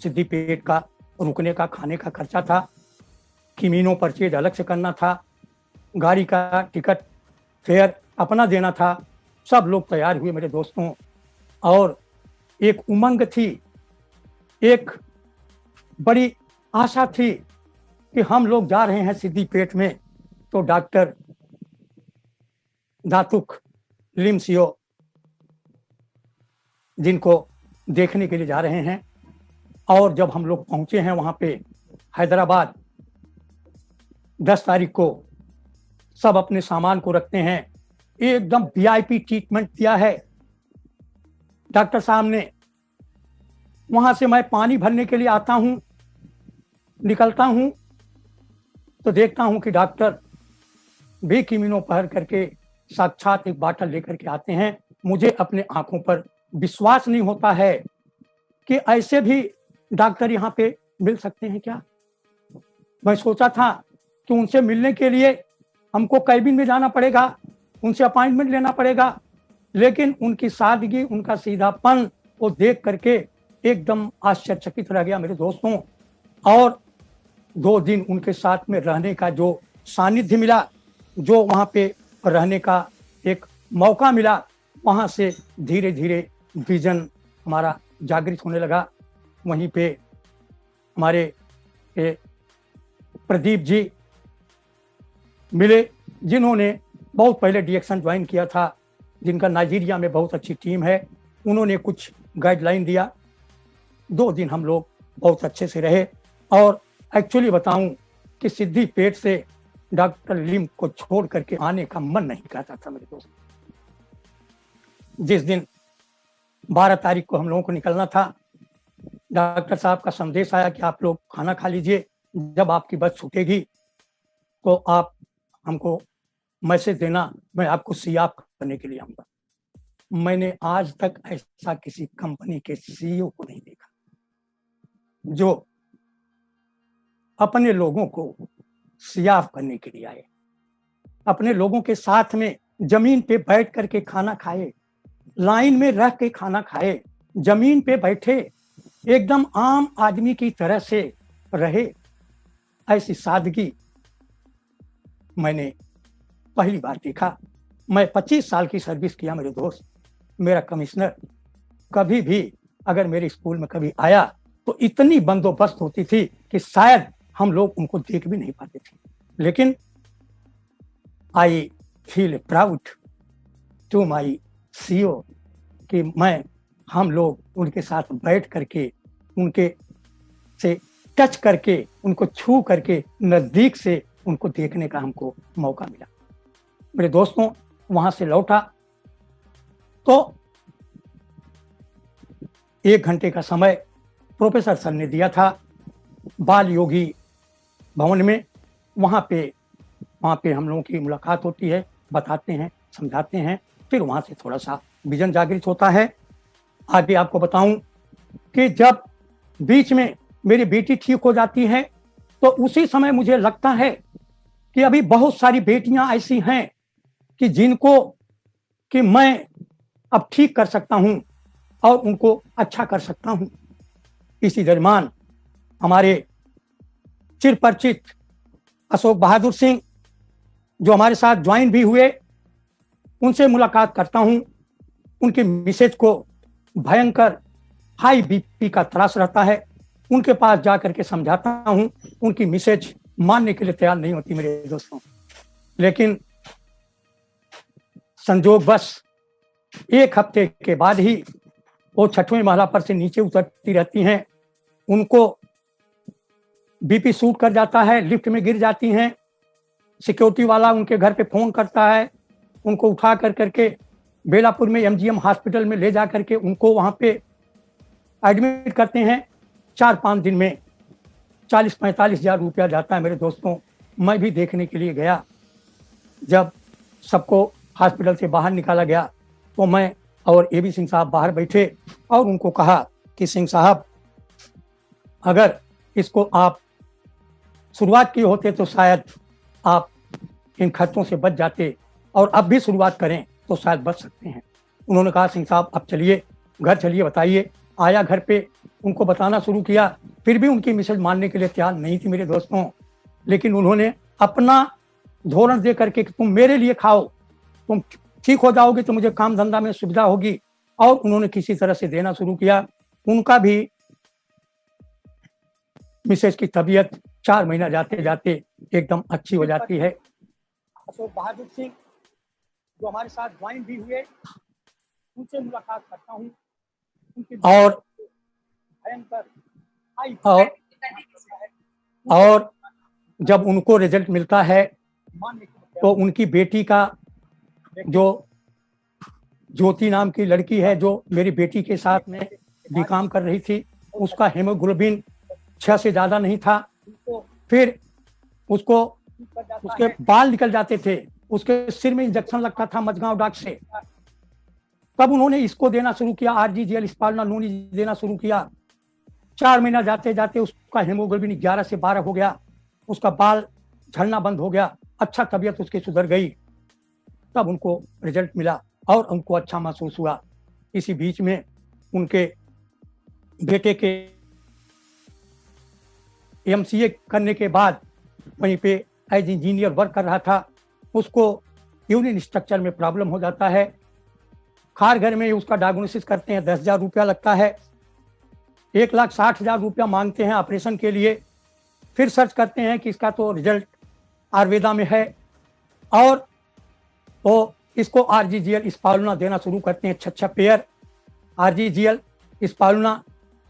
सिद्दीपेट का रुकने का, खाने का खर्चा था। किमीनो परचेज अलग से करना था, गाड़ी का टिकट फेयर अपना देना था। सब लोग तैयार हुए मेरे दोस्तों, और एक उमंग थी, एक बड़ी आशा थी कि हम लोग जा रहे हैं सिद्दीपेट में, तो डॉक्टर दातुक लिमसियो जिनको देखने के लिए जा रहे हैं। और जब हम लोग पहुंचे हैं वहां पे हैदराबाद, 10 तारीख को सब अपने सामान को रखते हैं। एकदम वीआईपी ट्रीटमेंट दिया है डॉक्टर साहब ने। वहां से मैं पानी भरने के लिए आता हूं, निकलता हूं तो देखता हूं कि डॉक्टर भी किमीनो पहन करके साक्षात एक बाटल लेकर के आते हैं। मुझे अपने आंखों पर विश्वास नहीं होता है कि ऐसे भी डॉक्टर यहाँ पे मिल सकते हैं क्या। मैं सोचा था कि उनसे मिलने के लिए हमको कैबिन में जाना पड़ेगा, उनसे अपॉइंटमेंट लेना पड़ेगा, लेकिन उनकी सादगी, उनका सीधापन को देख करके एकदम आश्चर्यचकित रह गया मेरे दोस्तों। और 2 दिन उनके साथ में रहने का जो सानिध्य मिला, जो वहाँ पे रहने का एक मौका मिला, वहाँ से धीरे धीरे विजन हमारा जागृत होने लगा। वहीं पे हमारे प्रदीप जी मिले, जिन्होंने बहुत पहले डिएक्शन ज्वाइन किया था, जिनका नाइजीरिया में बहुत अच्छी टीम है। उन्होंने कुछ गाइडलाइन दिया। 2 दिन हम लोग बहुत अच्छे से रहे। और एक्चुअली बताऊं कि सिद्दीपेट से डॉक्टर लिम को छोड़ करके आने का मन नहीं करता था मेरे दोस्त। जिस दिन 12 तारीख को हम लोगों को निकलना था, डॉक्टर साहब का संदेश आया कि आप लोग खाना खा लीजिए, जब आपकी बस छूटेगी तो आप हमको मैसेज देना, मैं आपको सीआप करने के लिए आऊंगा। मैंने आज तक ऐसा किसी कंपनी के सीईओ को नहीं देखा जो अपने लोगों को सियाफ करने के लिए आए, अपने लोगों के साथ में जमीन पे बैठ करके खाना खाए, लाइन में रह के खाना खाए, जमीन पे बैठे, एकदम आम आदमी की तरह से रहे। ऐसी सादगी मैंने पहली बार देखा। मैं 25 साल की सर्विस किया मेरे दोस्त। मेरा कमिश्नर कभी भी अगर मेरे स्कूल में कभी आया तो इतनी बंदोबस्त होती थी कि शायद हम लोग उनको देख भी नहीं पाते थे। लेकिन I feel proud to my CEO कि हम लोग उनके साथ बैठ करके, उनके से टच करके, उनको छू करके नजदीक से उनको देखने का हमको मौका मिला। मेरे दोस्तों, वहां से लौटा तो 1 घंटे का समय प्रोफेसर सर ने दिया था बाल योगी भवन में। वहां पे हम लोगों की मुलाकात होती है, बताते हैं, समझाते हैं, फिर वहां से थोड़ा सा विजन जागृत होता है। आगे आपको बताऊं कि जब बीच में मेरी बेटी ठीक हो जाती है तो उसी समय मुझे लगता है कि अभी बहुत सारी बेटियां ऐसी हैं कि जिनको कि मैं अब ठीक कर सकता हूं और उनको अच्छा कर सकता हूं। इसी दरमियान हमारे चिरपरिचित अशोक बहादुर सिंह जो हमारे साथ ज्वाइन भी हुए, उनसे मुलाकात करता हूं। उनकी मिसेज को भयंकर हाई बीपी का त्रास रहता है, उनके पास जाकर के समझाता हूं, उनकी मिसेज मानने के लिए तैयार नहीं होती मेरे दोस्तों। लेकिन संजोगवश एक हफ्ते के बाद ही वो 6वें महला पर से नीचे उतरती रहती हैं, उनको बीपी शूट कर जाता है, लिफ्ट में गिर जाती हैं। सिक्योरिटी वाला उनके घर पे फोन करता है, उनको उठा कर करके बेलापुर में एमजीएम हॉस्पिटल में ले जा करके उनको वहां पे एडमिट करते हैं। 4-5 दिन में 40-45 हजार रुपया जाता है मेरे दोस्तों। मैं भी देखने के लिए गया। जब सबको हॉस्पिटल से बाहर निकाला गया तो मैं और एबी सिंह साहब बाहर बैठे और उनको कहा कि सिंह साहब, अगर इसको आप शुरुआत किए होते तो शायद आप इन खर्चों से बच जाते, और अब भी शुरुआत करें तो शायद बच सकते हैं। उन्होंने कहा सिंह साहब अब चलिए घर चलिए, बताइए। आया घर पे, उनको बताना शुरू किया, फिर भी उनकी मिसेज मानने के लिए तैयार नहीं थी मेरे दोस्तों। लेकिन उन्होंने अपना धोरण दे करके कि तुम मेरे लिए खाओ, तुम ठीक हो जाओगे तो मुझे काम धंधा में सुविधा होगी, और उन्होंने किसी तरह से देना शुरू किया। उनका भी मिसेज की तबीयत 4 महीना जाते जाते एकदम अच्छी हो जाती है। अशोक बहादुर सिंह जो हमारे साथ ज्वाइन भी हुए, उनसे मुलाकात करता हूँ। और जब उनको रिजल्ट मिलता है तो उनकी बेटी का, जो ज्योति नाम की लड़की है जो मेरी बेटी के साथ में भी काम कर रही थी, उसका हेमोग्लोबिन 6 से ज्यादा नहीं था। फिर उसके बाल निकल जाते थे, उसके सिर में इंजेक्शन लगता था मझगांव डॉक से। तब उन्होंने इसको देना शुरू किया, आरजीजीएल स्पालना नोनी देना शुरू किया। 4 महीना जाते जाते उसका हेमोग्लोबिन 11 से 12 हो गया, उसका बाल झड़ना बंद हो गया, अच्छा तबीयत उसकी सुधर गई। तब उनको रिजल्ट मिला और उनको अच्छा महसूस हुआ। इसी बीच में उनके बेटे के एमसीए करने के बाद वहीं पे एज इंजीनियर वर्क कर रहा था, उसको यूरिन स्ट्रक्चर में प्रॉब्लम हो जाता है। खार घर में उसका डायग्नोसिस करते हैं, 10,000 रुपया लगता है। 1,60,000 रुपया मांगते हैं ऑपरेशन के लिए। फिर सर्च करते हैं कि इसका तो रिजल्ट आयुर्वेदा में है, और वो इसको आरजीजीएल स्पालुना देना शुरू करते हैं। 6 पेयर आरजीजीएल स्पालुना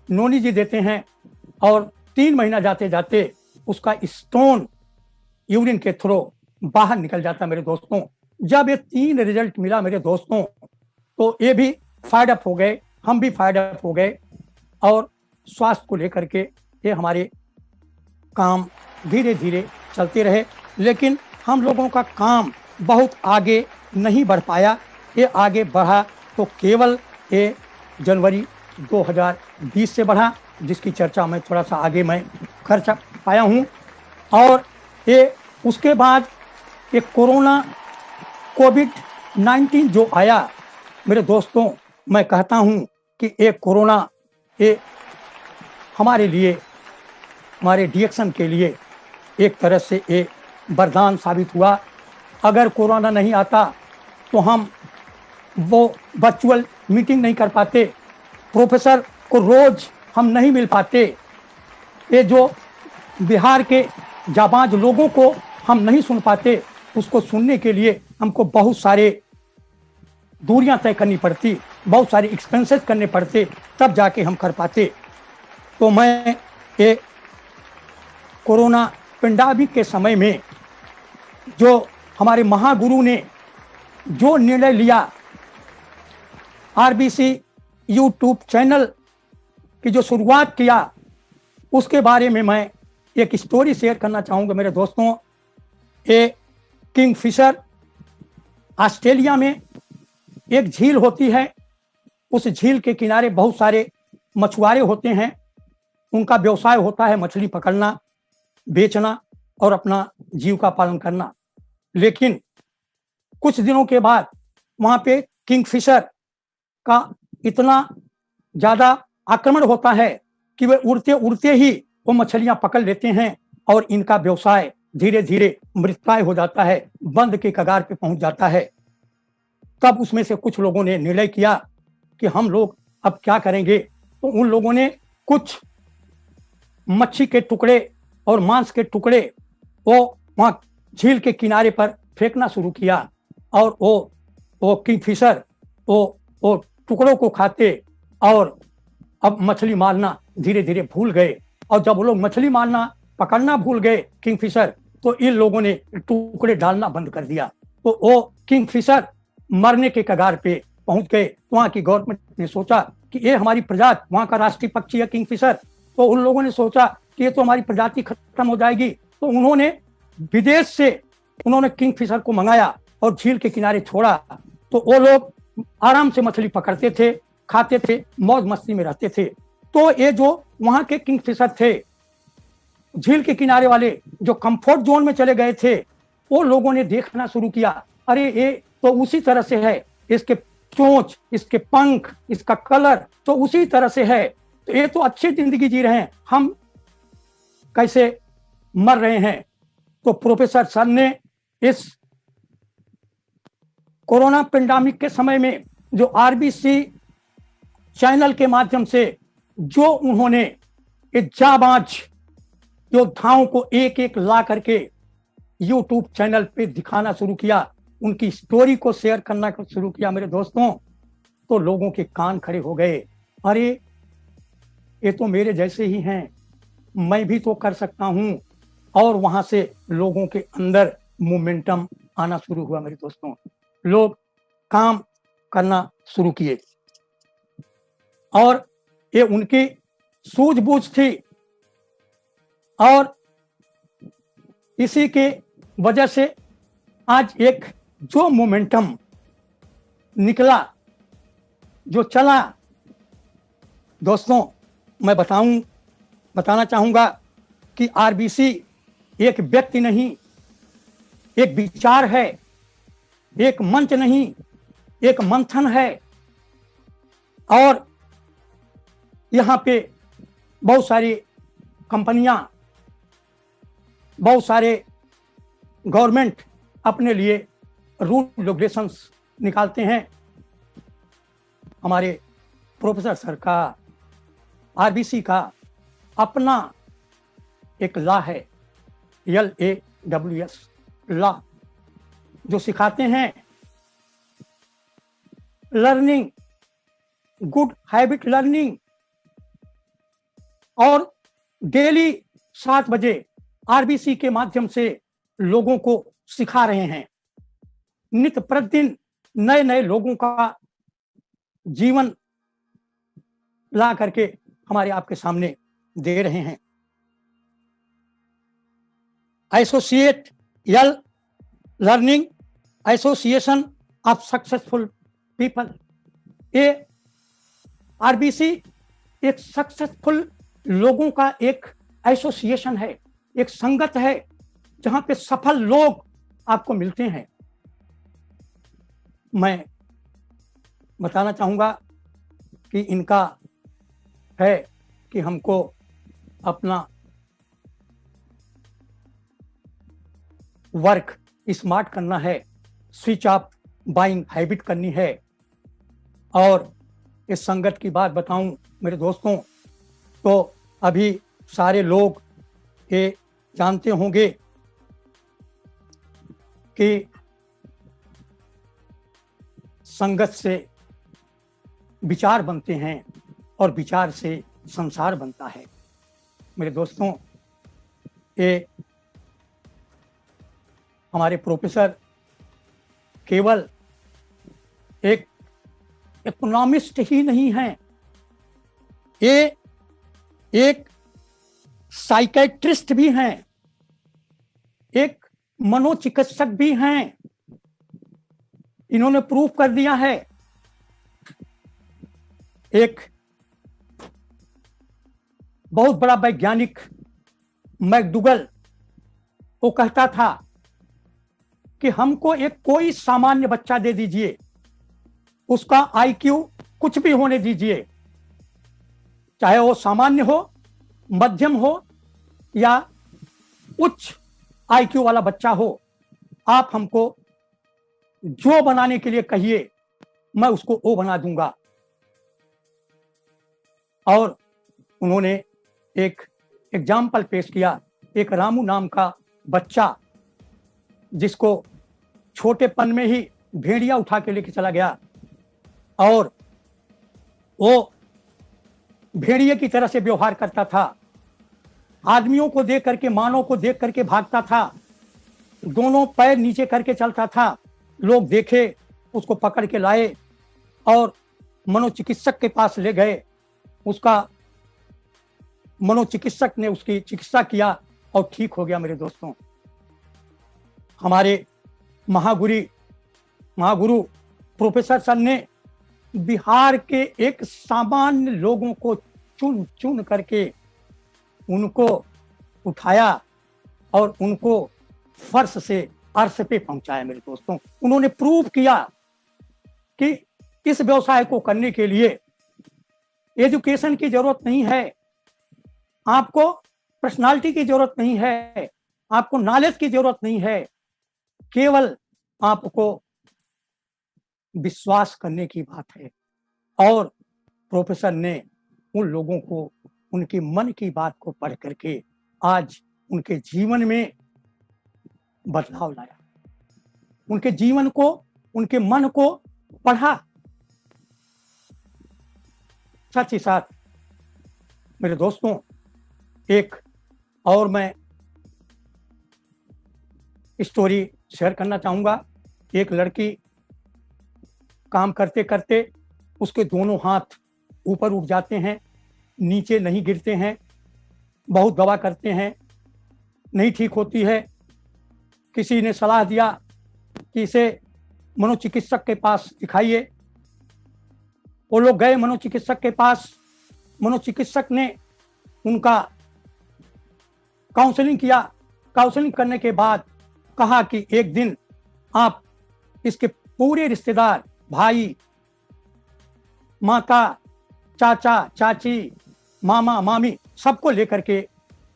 नोनी जी देते हैं, और 3 महीना जाते जाते उसका स्टोन यूरिन के थ्रू बाहर निकल जाता मेरे दोस्तों। जब ये 3 रिजल्ट मिला मेरे दोस्तों, तो ये भी फायड अप हो गए, हम भी फायड अप हो गए, और स्वास्थ्य को लेकर के ये हमारे काम धीरे धीरे चलते रहे। लेकिन हम लोगों का काम बहुत आगे नहीं बढ़ पाया। ये आगे बढ़ा तो केवल ये जनवरी 2020 से बढ़ा, जिसकी चर्चा मैं थोड़ा सा आगे मैं कर पाया हूँ। और ये उसके बाद ये कोविड-19 जो आया मेरे दोस्तों, मैं कहता हूँ कि ये कोरोना ये हमारे लिए, हमारे डीएक्शन के लिए एक तरह से ये वरदान साबित हुआ। अगर कोरोना नहीं आता तो हम वो वर्चुअल मीटिंग नहीं कर पाते, प्रोफेसर को रोज हम नहीं मिल पाते, ये जो बिहार के जाबाज लोगों को हम नहीं सुन पाते, उसको सुनने के लिए हमको बहुत सारे दूरियां तय करनी पड़ती, बहुत सारे एक्सपेंसेस करने पड़ते, तब जाके हम कर पाते। तो मैं ये कोरोना पेंडेमिक के समय में जो हमारे महागुरु ने जो निर्णय लिया, आरबीसी यूट्यूब चैनल की जो शुरुआत किया, उसके बारे में मैं एक स्टोरी शेयर करना चाहूँगा मेरे दोस्तों। ये किंगफिशर ऑस्ट्रेलिया में एक झील होती है, उस झील के किनारे बहुत सारे मछुआरे होते हैं, उनका व्यवसाय होता है मछली पकड़ना, बेचना और अपना जीविका पालन करना। लेकिन कुछ दिनों के बाद वहां पे किंगफिशर का इतना ज्यादा आक्रमण होता है कि वे उड़ते उड़ते ही वो मछलियां पकड़ लेते हैं और इनका व्यवसाय धीरे धीरे मृतप्राय हो जाता है, बंद के कगार पे पहुंच जाता है। तब उसमें से कुछ लोगों ने निर्णय किया कि हम लोग अब क्या करेंगे। तो उन लोगों ने कुछ मच्छी के टुकड़े और मांस के टुकड़े वो वहां झील के किनारे पर फेंकना शुरू किया और वो किंगफिशर वो टुकड़ों को खाते और अब मछली मारना धीरे धीरे भूल गए। और जब वो लोग मछली मारना पकड़ना भूल गए किंगफिशर, तो इन लोगों ने टुकड़े डालना बंद कर दिया। तो वो किंगफिशर मरने के कगार पे पहुंच गए। वहां की गवर्नमेंट ने सोचा कि ये हमारी प्रजाति, वहां का राष्ट्रीय पक्षी है किंगफिशर, तो उन लोगों ने सोचा कि ये तो हमारी प्रजाति खत्म हो जाएगी। तो उन्होंने विदेश से किंगफिशर को मंगाया और झील के किनारे छोड़ा। तो वो लोग आराम से मछली पकड़ते थे, खाते थे, मौज मस्ती में रहते थे। तो ये जो वहां के किंगफिशर थे, झील के किनारे वाले जो कंफर्ट जोन में चले गए थे, वो लोगों ने देखना शुरू किया, अरे ये तो उसी तरह से है, इसके चोंच, इसके पंख, इसका कलर तो उसी तरह से है, तो ये तो अच्छी जिंदगी जी रहे हैं, हम कैसे मर रहे हैं। तो प्रोफेसर सर ने इस कोरोना पेंडेमिक के समय में जो आरबीसी चैनल के माध्यम से जो उन्होंने एक जाबाज योद्धाओं को एक एक ला करके यूट्यूब चैनल पे दिखाना शुरू किया, उनकी स्टोरी को शेयर करना शुरू किया मेरे दोस्तों, तो लोगों के कान खड़े हो गए, अरे ये तो मेरे जैसे ही हैं, मैं भी तो कर सकता हूं। और वहां से लोगों के अंदर मोमेंटम आना शुरू हुआ मेरे दोस्तों, लोग काम करना शुरू किए और ये उनकी सूझबूझ थी। और इसी के वजह से आज एक जो मोमेंटम निकला, जो चला, दोस्तों मैं बताना चाहूंगा कि आरबीसी एक व्यक्ति नहीं, एक विचार है, एक मंच नहीं, एक मंथन है। और यहां पे बहुत सारी कंपनियां, बहुत सारे गवर्नमेंट अपने लिए रूल रेगुलेशंस निकालते हैं। हमारे प्रोफेसर सर का, आरबीसी का अपना एक लॉ है, LAWS लॉ, जो सिखाते हैं लर्निंग, गुड हैबिट लर्निंग। और डेली 7 बजे आरबीसी के माध्यम से लोगों को सिखा रहे हैं, नित्य प्रतिदिन नए नए लोगों का जीवन ला करके हमारे आपके सामने दे रहे हैं। Associate L learning association of successful people, ये आरबीसी एक सक्सेसफुल लोगों का एक एसोसिएशन है, एक संगत है, जहां पे सफल लोग आपको मिलते हैं। मैं बताना चाहूंगा कि इनका है कि हमको अपना वर्क स्मार्ट करना है, स्विच ऑफ बाइंग हैबिट करनी है। और इस संगत की बात बताऊं मेरे दोस्तों, तो अभी सारे लोग ये जानते होंगे कि संगत से विचार बनते हैं और विचार से संसार बनता है। मेरे दोस्तों, ये हमारे प्रोफेसर केवल एक इकोनॉमिस्ट ही नहीं हैं, ये एक साइकेट्रिस्ट भी हैं, एक मनोचिकित्सक भी हैं। इन्होंने प्रूव कर दिया है। एक बहुत बड़ा वैज्ञानिक मैकडूगल, वो कहता था कि हमको एक कोई सामान्य बच्चा दे दीजिए, उसका आईक्यू कुछ भी होने दीजिए, चाहे वो सामान्य हो, मध्यम हो या उच्च आईक्यू वाला बच्चा हो, आप हमको जो बनाने के लिए कहिए, मैं उसको वो बना दूंगा। और उन्होंने एक एग्जाम्पल पेश किया, एक रामू नाम का बच्चा जिसको छोटेपन में ही भेड़िया उठा के लेके चला गया और वो भेड़िए की तरह से व्यवहार करता था, आदमियों को देख करके, मानव को देख करके भागता था, दोनों पैर नीचे करके चलता था। लोग देखे, उसको पकड़ के लाए और मनोचिकित्सक के पास ले गए। उसका मनोचिकित्सक ने उसकी चिकित्सा किया और ठीक हो गया। मेरे दोस्तों, हमारे महागुरु प्रोफेसर सर ने बिहार के एक सामान्य लोगों को चुन चुन करके उनको उठाया और उनको फर्श से अर्श पे पहुंचाया। मेरे दोस्तों, उन्होंने प्रूव किया कि इस व्यवसाय को करने के लिए एजुकेशन की जरूरत नहीं है, आपको पर्सनालिटी की जरूरत नहीं है, आपको नॉलेज की जरूरत नहीं है, केवल आपको विश्वास करने की बात है। और प्रोफेसर ने उन लोगों को उनके मन की बात को पढ़ करके आज उनके जीवन में बदलाव लाया, उनके जीवन को, उनके मन को पढ़ा। साथ ही साथ मेरे दोस्तों, एक और मैं स्टोरी शेयर करना चाहूंगा। एक लड़की काम करते करते उसके दोनों हाथ ऊपर उठ जाते हैं, नीचे नहीं गिरते हैं, बहुत दवा करते हैं, नहीं ठीक होती है। किसी ने सलाह दिया कि इसे मनोचिकित्सक के पास दिखाइए। वो लोग गए मनोचिकित्सक के पास। मनोचिकित्सक ने उनका काउंसलिंग किया। काउंसलिंग करने के बाद कहा कि एक दिन आप इसके पूरे रिश्तेदार, भाई, माता, चाचा, चाची, मामा, मामी, सबको लेकर के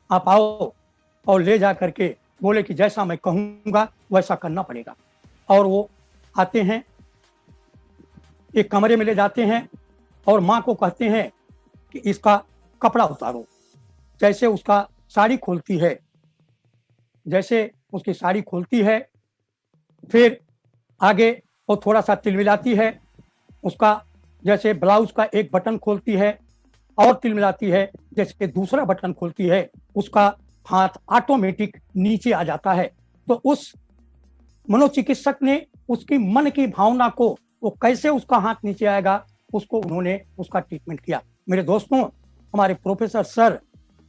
आप आओ और ले जा करके बोले कि जैसा मैं कहूंगा वैसा करना पड़ेगा। और वो आते हैं, एक कमरे में ले जाते हैं और माँ को कहते हैं कि इसका कपड़ा उतारो। जैसे उसका साड़ी खोलती है, जैसे उसकी साड़ी खोलती है, फिर आगे वो थोड़ा सा तिलमिलाती है, उसका जैसे ब्लाउज का एक बटन खोलती है और तिलमिलाती है, जैसे दूसरा बटन खोलती है, उसका हाथ ऑटोमेटिक नीचे आ जाता है। तो उस मनोचिकित्सक ने उसकी मन की भावना को, वो कैसे उसका हाथ नीचे आएगा, उसको उन्होंने उसका ट्रीटमेंट किया। मेरे दोस्तों, हमारे प्रोफेसर सर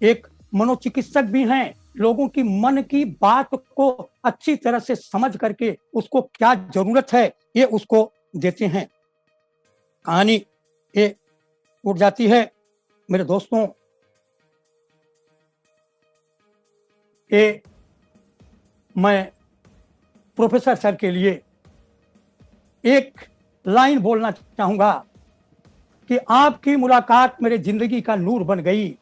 एक मनोचिकित्सक भी हैं, लोगों की मन की बात को अच्छी तरह से समझ करके उसको क्या जरूरत है ये उसको देते हैं। कहानी ये उठ जाती है। मेरे दोस्तों, ये मैं प्रोफेसर सर के लिए एक लाइन बोलना चाहूंगा कि आपकी मुलाकात मेरे जिंदगी का नूर बन गई,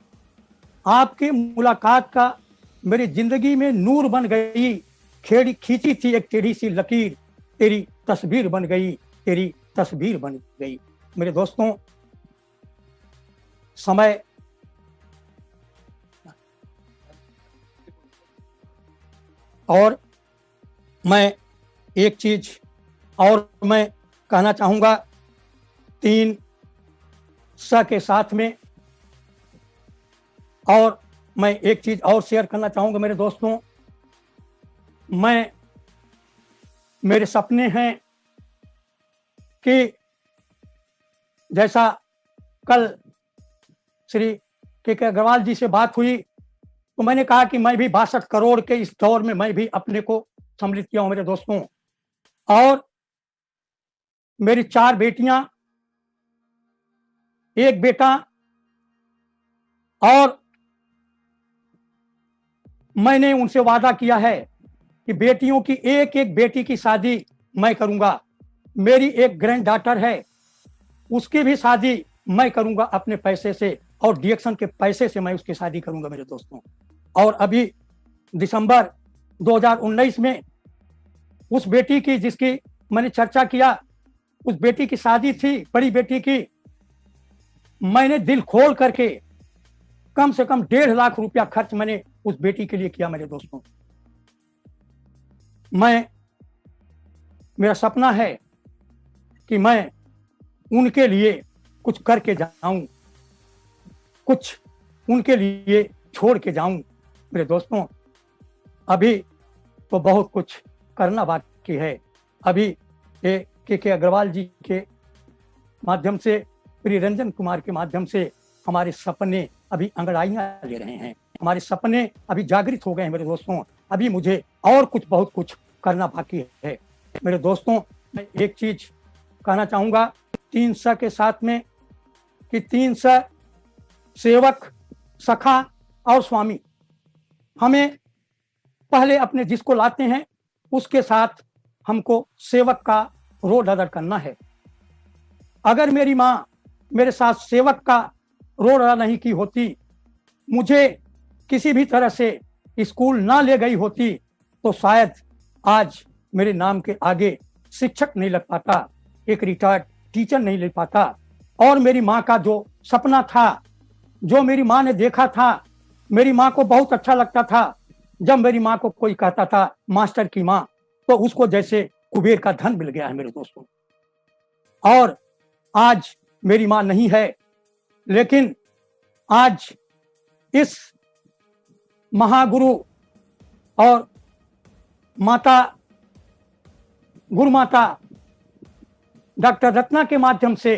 आपकी मुलाकात का मेरी जिंदगी में नूर बन गई। खेड़ी खींची थी एक टेढ़ी सी लकीर, तेरी तस्वीर बन गई, तेरी तस्वीर बन गई। मेरे दोस्तों, समय और मैं एक चीज और मैं कहना चाहूंगा 3 स के साथ में, और मैं एक चीज और शेयर करना चाहूंगा। मेरे दोस्तों, मेरे सपने हैं कि जैसा कल श्री के अग्रवाल जी से बात हुई तो मैंने कहा कि मैं भी 62 करोड़ के इस दौर में मैं भी अपने को सम्मिलित किया हूं। मेरे दोस्तों, और मेरी 4 बेटियां, एक बेटा, और मैंने उनसे वादा किया है कि बेटियों की एक एक बेटी की शादी मैं करूंगा। मेरी एक ग्रैंड डॉटर है, उसकी भी शादी मैं करूंगा अपने पैसे से, और डीएक्शन के पैसे से मैं उसकी शादी करूंगा। मेरे दोस्तों, और अभी दिसंबर 2019 में उस बेटी की जिसकी मैंने चर्चा किया, उस बेटी की शादी थी, बड़ी बेटी की। मैंने दिल खोल करके कम से कम 1.5 लाख रुपया खर्च मैंने उस बेटी के लिए किया मेरे दोस्तों। मेरा सपना है कि मैं उनके लिए कुछ करके जाऊं, कुछ उनके लिए छोड़ के जाऊं। मेरे दोस्तों, अभी तो बहुत कुछ करना बाकी है। अभी के अग्रवाल जी के माध्यम से, प्रिय रंजन कुमार के माध्यम से हमारे सपने अभी अंगड़ाइयां ले रहे हैं, हमारे सपने अभी जागृत हो गए हैं मेरे दोस्तों। अभी मुझे और कुछ बहुत कुछ करना बाकी है मेरे दोस्तों। मैं एक चीज कहना चाहूंगा 300 के साथ में कि 300 सेवक, सखा और स्वामी, हमें पहले अपने जिसको लाते हैं उसके साथ हमको सेवक का रोल अदा करना है। अगर मेरी माँ मेरे साथ सेवक का रोल अदा नहीं की होती, मुझे किसी भी तरह से स्कूल ना ले गई होती, तो शायद आज मेरे नाम के आगे शिक्षक नहीं लग पाता, एक रिटायर्ड टीचर नहीं ले पाता। और मेरी माँ का जो सपना था, जो मेरी माँ ने देखा था, मेरी माँ को बहुत अच्छा लगता था जब मेरी माँ को कोई कहता था मास्टर की माँ, तो उसको जैसे कुबेर का धन मिल गया है मेरे दोस्तों। और आज मेरी माँ नहीं है, लेकिन आज इस महागुरु और माता, गुरु माता डॉक्टर रत्ना के माध्यम से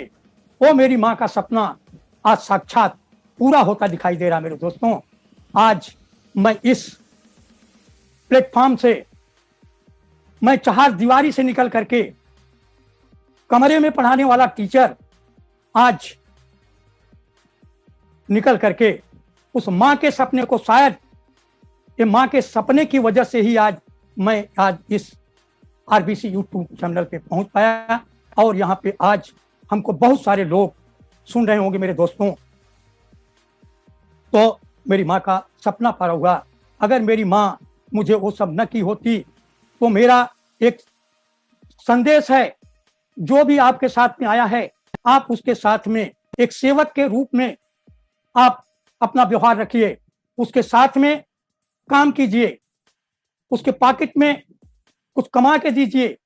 वो मेरी माँ का सपना आज साक्षात पूरा होता दिखाई दे रहा मेरे दोस्तों। आज मैं इस प्लेटफॉर्म से, मैं 4 दीवारी से निकल करके कमरे में पढ़ाने वाला टीचर आज निकल करके उस माँ के सपने को, शायद ये माँ के सपने की वजह से ही आज मैं आज इस आरबीसी यूट्यूब चैनल पे पहुंच पाया। और यहाँ पे आज हमको बहुत सारे लोग सुन रहे होंगे मेरे दोस्तों। तो मेरी माँ का सपना पूरा हुआ। अगर मेरी माँ मुझे वो सब न की होती, तो मेरा एक संदेश है, जो भी आपके साथ में आया है, आप उसके साथ में एक सेवक के रूप में आप अपना व्यवहार रखिए, उसके साथ में काम कीजिए, उसके पॉकेट में कुछ कमा के दीजिए,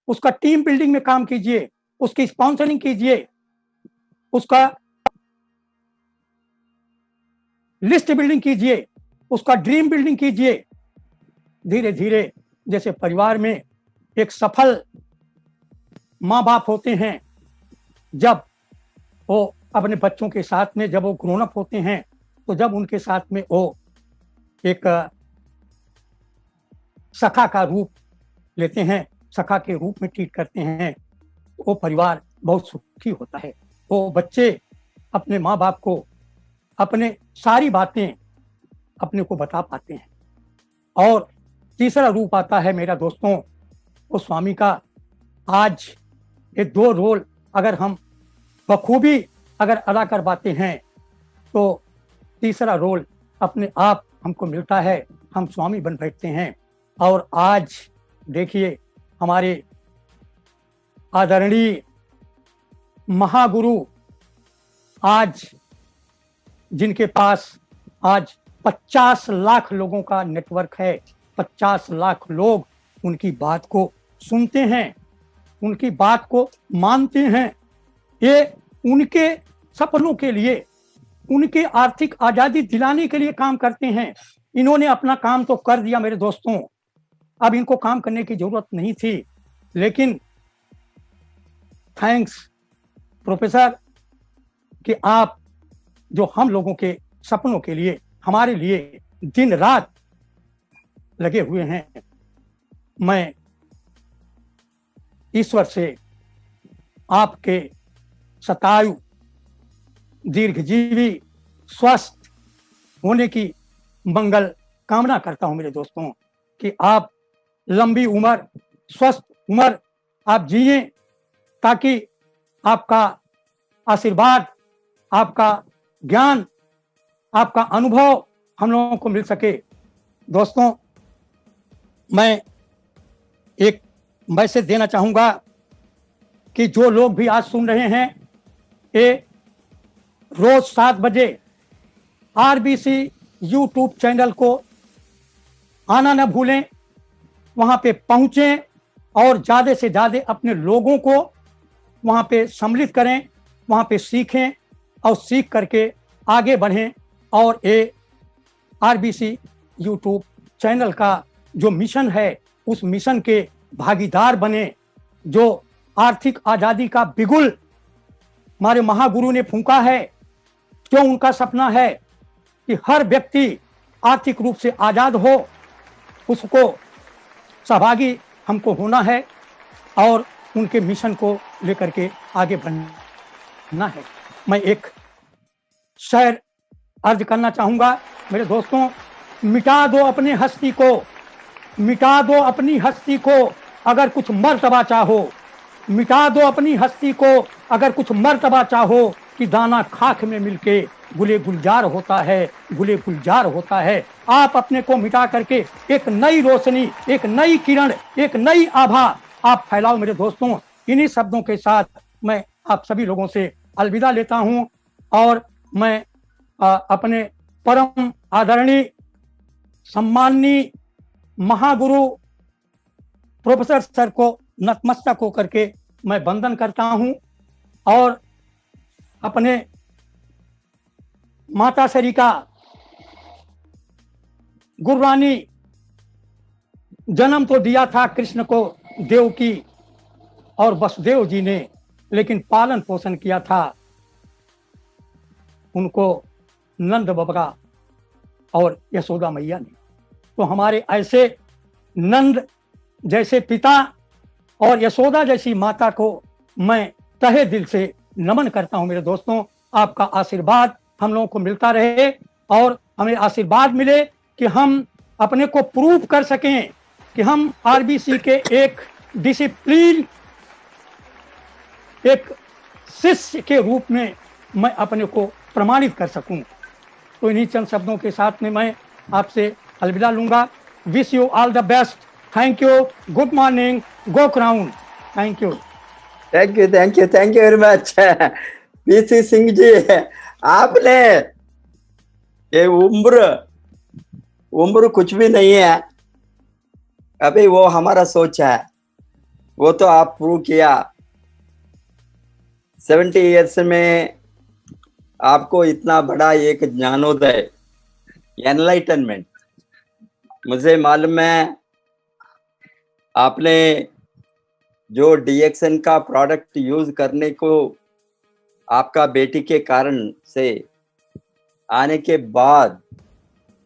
उसका टीम बिल्डिंग में काम कीजिए, उसकी स्पॉन्सरिंग कीजिए, उसका लिस्ट बिल्डिंग कीजिए, उसका ड्रीम बिल्डिंग कीजिए। धीरे धीरे जैसे परिवार में एक सफल माँ बाप होते हैं, जब वो अपने बच्चों के साथ में, जब वो ग्रोन अप होते हैं, तो जब उनके साथ में वो एक सखा का रूप लेते हैं, सखा के रूप में ट्रीट करते हैं, वो परिवार बहुत सुखी होता है। वो बच्चे अपने माँ बाप को अपने सारी बातें अपने को बता पाते हैं। और तीसरा रूप आता है मेरा दोस्तों, वो स्वामी का। आज ये 2 रोल अगर हम बखूबी अगर अदा कर पाते हैं, तो तीसरा रोल अपने आप हमको मिलता है, हम स्वामी बन बैठते हैं। और आज देखिए, हमारे आदरणीय महागुरु आज जिनके पास आज 50 लाख लोगों का नेटवर्क है, 50 लाख लोग उनकी बात को सुनते हैं, उनकी बात को मानते हैं। ये उनके सपनों के लिए, उनके आर्थिक आजादी दिलाने के लिए काम करते हैं। इन्होंने अपना काम तो कर दिया मेरे दोस्तों, अब इनको काम करने की जरूरत नहीं थी, लेकिन थैंक्स प्रोफेसर कि आप जो हम लोगों के सपनों के लिए, हमारे लिए दिन रात लगे हुए हैं। मैं ईश्वर से आपके शतायु, दीर्घजीवी, स्वस्थ होने की मंगल कामना करता हूं मेरे दोस्तों, कि आप लंबी उम्र, स्वस्थ उम्र आप जिए, ताकि आपका आशीर्वाद, आपका ज्ञान, आपका अनुभव हम लोगों को मिल सके। दोस्तों, मैं एक मैसेज देना चाहूँगा कि जो लोग भी आज सुन रहे हैं, ये रोज 7 बजे आरबीसी यूट्यूब चैनल को आना न भूलें, वहाँ पे पहुँचें और ज़्यादा से ज़्यादा अपने लोगों को वहाँ पे सम्मिलित करें, वहाँ पे सीखें और सीख करके आगे बढ़ें और ये आरबीसी यूट्यूब चैनल का जो मिशन है उस मिशन के भागीदार बने। जो आर्थिक आज़ादी का बिगुल हमारे महागुरु ने फूंका है, जो उनका सपना है कि हर व्यक्ति आर्थिक रूप से आज़ाद हो, उसको सहभागी हमको होना है और उनके मिशन को लेकर के आगे बढ़ना है। मैं एक शेर अर्ज करना चाहूँगा मेरे दोस्तों। मिटा दो अपनी हस्ती को, मिटा दो अपनी हस्ती को, अगर कुछ मर्तबा चाहो, मिटा दो अपनी हस्ती को अगर कुछ मर्तबा चाहो, कि दाना खाक में मिलके गुले गुलजार होता है, गुले गुलजार होता है। आप अपने को मिटा करके एक नई रोशनी, एक नई किरण, एक नई आभा आप फैलाओ मेरे दोस्तों। इन्हीं शब्दों के साथ मैं आप सभी लोगों से अलविदा लेता हूं और मैं अपने परम आदरणीय सम्माननीय महागुरु प्रोफेसर सर को नतमस्तक होकर के मैं वंदन करता हूं और अपने माता सरिता गुरुरानी, जन्म तो दिया था कृष्ण को देवकी और वसुदेव जी ने, लेकिन पालन पोषण किया था उनको नंद बाबा और यशोदा मैया ने। तो हमारे ऐसे नंद जैसे पिता और यशोदा जैसी माता को मैं तहे दिल से नमन करता हूं मेरे दोस्तों। आपका आशीर्वाद हम लोगों को मिलता रहे और हमें आशीर्वाद मिले कि हम अपने को प्रूव कर सकें कि हम आरबीसी के एक डिसिप्लिन, एक शिष्य के रूप में मैं अपने को प्रमाणित कर सकूं। तो इन्हीं चंद शब्दों के साथ में मैं आपसे अलविदा लूंगा। Wish you all the best. Thank you, good morning, go crown. Thank you, thank you, thank you, thank you very much PC Singh ji. आपने ये उम्र कुछ भी नहीं है, अभी वो हमारा सोच है, वो तो आप प्रूव किया। 70 इयर्स में आपको इतना बड़ा एक ज्ञानोदय, एनलाइटनमेंट, मुझे मालूम है आपने जो डीएक्सन का प्रोडक्ट यूज करने को आपका बेटी के कारण से आने के बाद,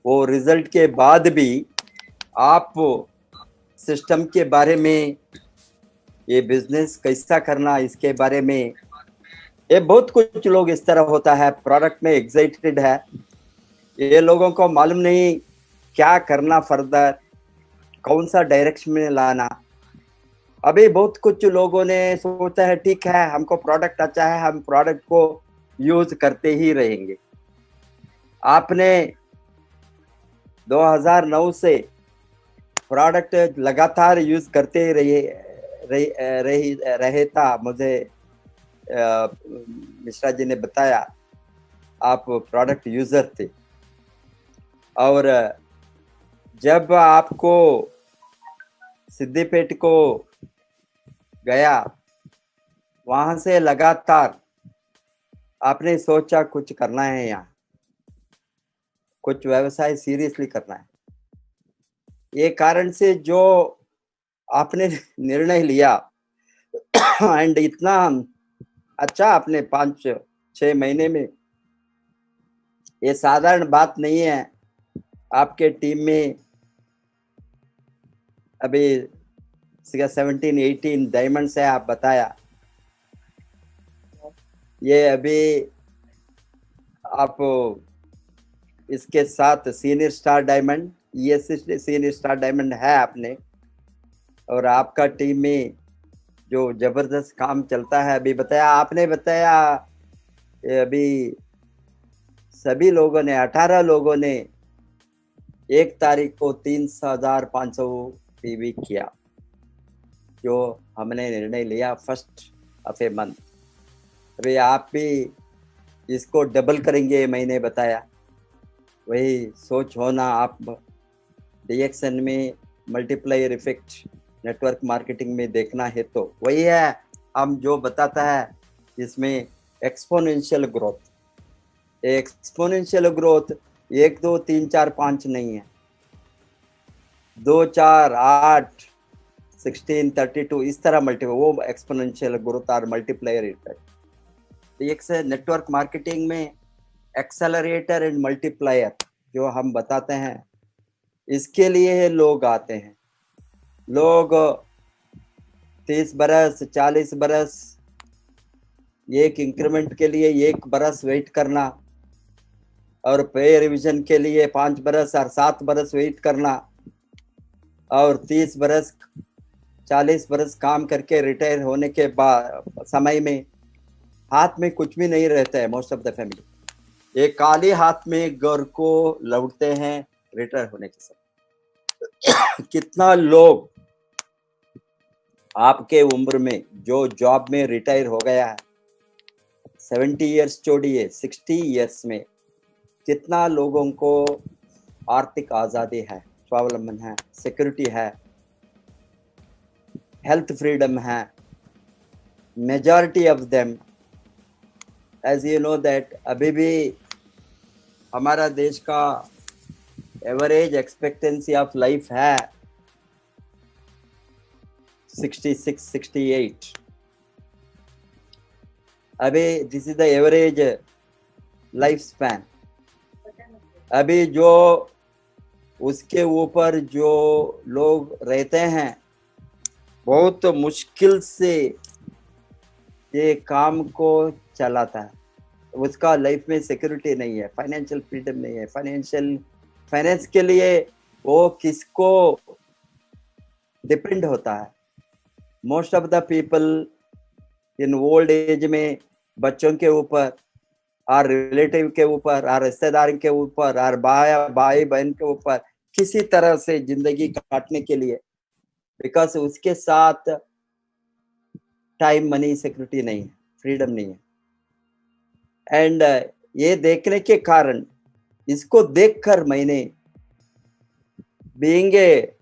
वो रिजल्ट के बाद भी आप सिस्टम के बारे में, ये बिजनेस कैसा करना इसके बारे में, ये बहुत कुछ लोग इस तरह होता है, प्रोडक्ट में एक्साइटेड है, ये लोगों को मालूम नहीं क्या करना फर्दर, कौन सा डायरेक्शन में लाना। अभी बहुत कुछ लोगों ने सोचा है ठीक है हमको प्रोडक्ट अच्छा है, हम प्रोडक्ट को यूज करते ही रहेंगे। आपने 2009 से प्रोडक्ट लगातार यूज करते रहे था। मुझे मिश्रा जी ने बताया आप प्रोडक्ट यूजर थे, और जब आपको सिद्दीपेट को गया, वहां से लगातार आपने सोचा कुछ करना है, यहाँ कुछ व्यवसाय सीरियसली करना है। ये कारण से जो आपने निर्णय लिया एंड इतना अच्छा आपने 5-6 महीने में, ये साधारण बात नहीं है। आपके टीम में अभी 17-18 डायमंड्स है, आप बताया। ये अभी आप इसके साथ सीनियर स्टार डायमंड, ये सीनियर स्टार डायमंड है आपने, और आपका टीम में जो जबरदस्त काम चलता है। अभी बताया आपने, बताया अभी सभी लोगों ने, 18 लोगों ने 1 तारीख को 3,500 पीवी किया, जो हमने निर्णय लिया फर्स्ट ऑफ ए मंथ। अभी आप भी इसको डबल करेंगे, मैंने बताया वही सोच होना। आप DXN में मल्टीप्लायर इफेक्ट नेटवर्क मार्केटिंग में देखना है तो वही है, हम जो बताता है इसमें एक्सपोनेंशियल ग्रोथ। एक्सपोनेंशियल ग्रोथ 1 2 3 4 5 नहीं है, 2 4 8 16 32 इस तरह मल्टीप्लाई, वो एक्सपोनेंशियल ग्रोथ और मल्टीप्लायर इफेक्ट। एक से नेटवर्क मार्केटिंग में एक्सेलरेटर एंड मल्टीप्लायर जो हम बताते हैं, इसके लिए लोग आते हैं। लोग 30 बरस 40 बरस एक इंक्रीमेंट के लिए 1 बरस वेट करना, और पे रिविजन के लिए 5 बरस और 7 बरस वेट करना, और 30 बरस 40 बरस काम करके रिटायर होने के बाद समय में हाथ में कुछ भी नहीं रहता है। मोस्ट ऑफ द फैमिली एक काले हाथ में घर को लौटते हैं रिटायर होने के समय। कितना लोग आपके उम्र में जो जॉब में रिटायर हो गया है, 70 ईयर्स छोड़िए 60 ईयर्स में कितना लोगों को आर्थिक आज़ादी है, स्वावलंबन है, सिक्योरिटी है, हेल्थ फ्रीडम है। Majority of them, as you know that, अभी भी हमारा देश का एवरेज एक्सपेक्टेंसी ऑफ लाइफ है 66 68। अभी this is the average life span. अभी जो उसके ऊपर जो लोग रहते हैं, बहुत मुश्किल से ये काम को चलाता है। उसका लाइफ में सिक्योरिटी नहीं है, फाइनेंशियल फ्रीडम नहीं है। फाइनेंस के लिए वो किसको डिपेंड होता है? Most of the people in old age में बच्चों के ऊपर और रिलेटिव के ऊपर और रिश्तेदार के ऊपर और भाई बहन के ऊपर किसी तरह से जिंदगी काटने के लिए, बिकॉज उसके साथ टाइम, मनी, सिक्योरिटी नहीं है, फ्रीडम नहीं है। एंड ये देखने के कारण, इसको देखकर मैंने बीइंग ए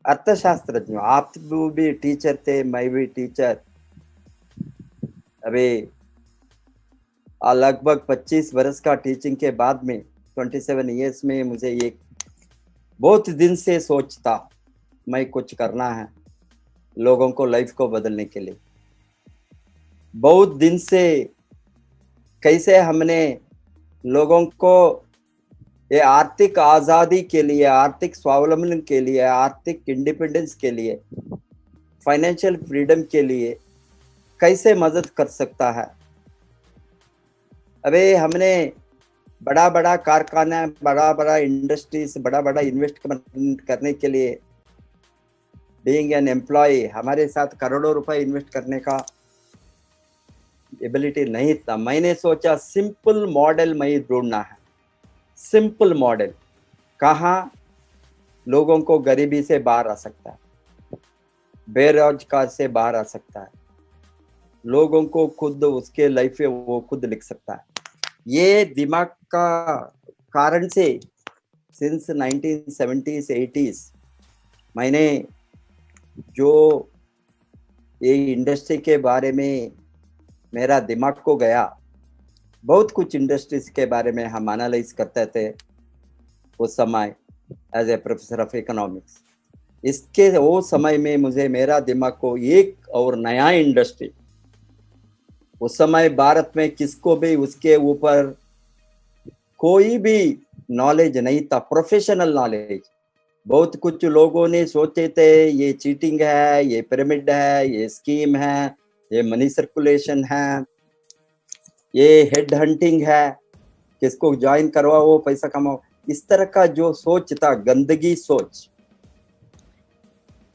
अर्थशास्त्रज्ञ, आप भी टीचर थे, मैं भी टीचर, अभी लगभग 25 वर्ष का टीचिंग के बाद में 27 ईयर्स में मुझे ये बहुत दिन से सोचता मैं कुछ करना है लोगों को लाइफ को बदलने के लिए। बहुत दिन से कैसे हमने लोगों को ये आर्थिक आज़ादी के लिए, आर्थिक स्वावलंबन के लिए, आर्थिक इंडिपेंडेंस के लिए, फाइनेंशियल फ्रीडम के लिए कैसे मदद कर सकता है। अबे हमने बड़ा बड़ा कारखाना, बड़ा बड़ा इंडस्ट्रीज, बड़ा बड़ा इन्वेस्टमेंट करने के लिए बीइंग एन एम्प्लॉय हमारे साथ करोड़ों रुपए इन्वेस्ट करने का एबिलिटी नहीं था। मैंने सोचा सिंपल मॉडल मैं ढूंढना है। सिंपल मॉडल कहाँ लोगों को गरीबी से बाहर आ सकता है, बेरोजगार से बाहर आ सकता है, लोगों को खुद उसके लाइफ में वो खुद लिख सकता है। ये दिमाग का कारण से सिंस 1970s 80s मैंने जो ये इंडस्ट्री के बारे में मेरा दिमाग को गया, बहुत कुछ इंडस्ट्रीज के बारे में हम एनालाइज करते थे उस समय as a professor of economics. इसके वो समय में मुझे मेरा दिमाग को एक और नया इंडस्ट्री, उस समय भारत में किसको भी उसके ऊपर कोई भी नॉलेज नहीं था, प्रोफेशनल नॉलेज। बहुत कुछ लोगों ने सोचे थे ये चीटिंग है, ये पिरामिड है, ये स्कीम है, ये मनी सर्कुलेशन है, ये हेड हंटिंग है, किसको ज्वाइन करवाओ वो पैसा कमाओ। इस तरह का जो सोच था, गंदगी सोच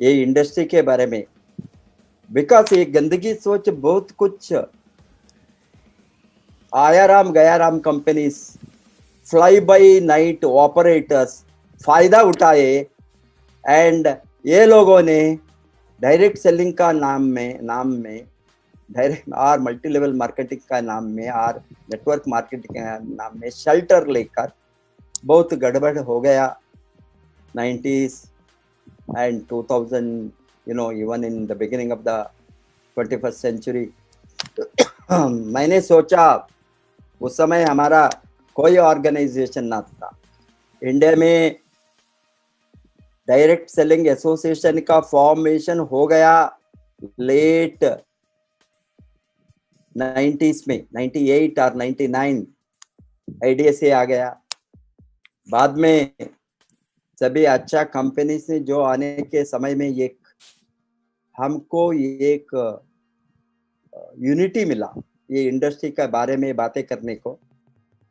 ये इंडस्ट्री के बारे में, बिकॉज ये गंदगी सोच बहुत कुछ आया राम गया Ram companies fly by night operators फायदा उठाए एंड ये लोगों ने डायरेक्ट सेलिंग का नाम में डायरेक्ट और मल्टी लेवल मार्केटिंग का नाम में और नेटवर्क मार्केटिंग का नाम में शेल्टर लेकर बहुत गड़बड़ हो गया 90s and 2000, you know, even in the beginning of the 21st century. मैंने सोचा उस समय हमारा कोई ऑर्गेनाइजेशन ना था इंडिया में। डायरेक्ट सेलिंग एसोसिएशन का फॉर्मेशन हो गया लेट 90s में, 98 और 99 आईडीएसए आ गया। बाद में सभी अच्छा कंपनी से जो आने के समय में ये हमको एक यूनिटी मिला ये इंडस्ट्री के बारे में बातें करने को।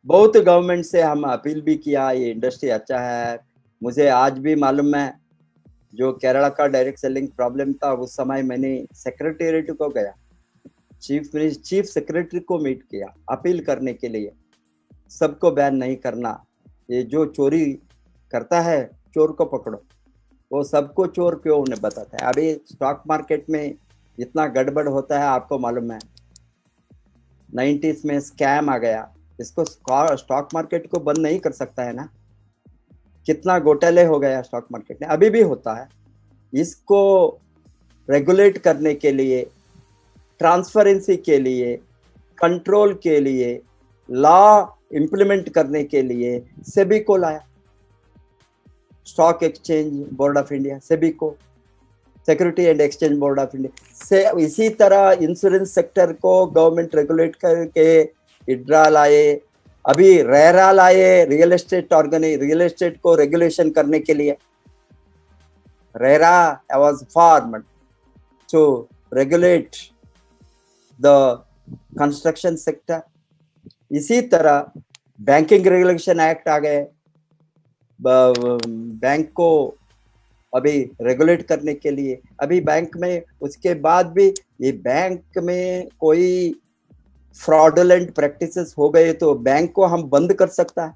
बहुत गवर्नमेंट से हम अपील भी किया ये इंडस्ट्री अच्छा है। मुझे आज भी मालूम है जो केरला का डायरेक्ट सेलिंग प्रॉब्लम था उस समय मैंने सेक्रेटेरिएट को गया, चीफ सेक्रेटरी को मीट किया अपील करने के लिए सबको बैन नहीं करना, ये जो चोरी करता है चोर को पकड़ो, वो सबको चोर क्यों उन्हें बताता है। अभी स्टॉक मार्केट में इतना गड़बड़ होता है आपको मालूम है। 90s में स्कैम आ गया, इसको स्टॉक मार्केट को बंद नहीं कर सकता है ना। कितना घोटाले हो गया स्टॉक मार्केट में, अभी भी होता है। इसको रेगुलेट करने के लिए, ट्रांसपेरेंसी के लिए, कंट्रोल के लिए, लॉ इंप्लीमेंट करने के लिए सेबी को लाया, stock exchange board of India, SEBI को, security and exchange board of India से। इसी तरह इंश्योरेंस सेक्टर को गवर्नमेंट रेगुलेट करके इड्रा लाए, अभी रेरा लाए, रियल एस्टेट को रेगुलेशन करने के लिए। RERA was formed to regulate the construction sector. इसी तरह बैंकिंग रेगुलेशन एक्ट आ गए, बैंक को अभी रेगुलेट करने के लिए। अभी बैंक में उसके बाद भी ये बैंक में कोई फ्रॉडुलेंट प्रैक्टिसेस हो गए तो बैंक को हम बंद कर सकता है,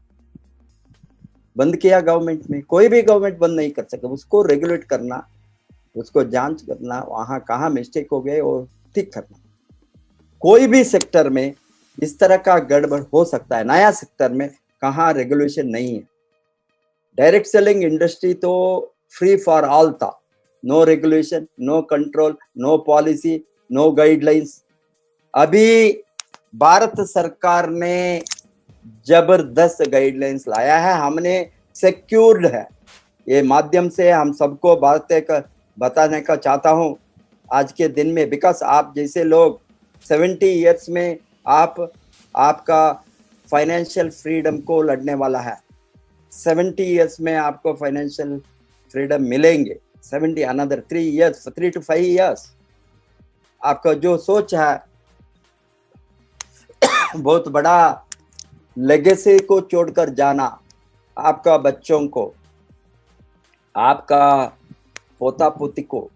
बंद किया गवर्नमेंट में। कोई भी गवर्नमेंट बंद नहीं कर सकता, उसको रेगुलेट करना, उसको जांच करना, वहां कहाँ मिस्टेक हो गए वो ठीक करना। कोई भी सेक्टर में इस तरह का गड़बड़ हो सकता है, नया सेक्टर में कहाँ रेगुलेशन नहीं है। डायरेक्ट सेलिंग इंडस्ट्री तो फ्री फॉर ऑल था, no regulation, no control, no policy, no guidelines. अभी भारत सरकार ने जबरदस्त गाइडलाइंस लाया है, हमने सिक्योर्ड है। ये माध्यम से हम सबको बताने का चाहता हूँ आज के दिन में, बिकॉज आप जैसे लोग 70 इयर्स में आपका फाइनेंशियल फ्रीडम को लड़ने वाला है। 70 इयर्स में आपको फाइनेंशियल फ्रीडम मिलेंगे। 70 अनदर 3 to 5 years आपका जो सोच है बहुत बड़ा लेगेसी को छोड़कर जाना, आपका बच्चों को, आपका पोता पोती को,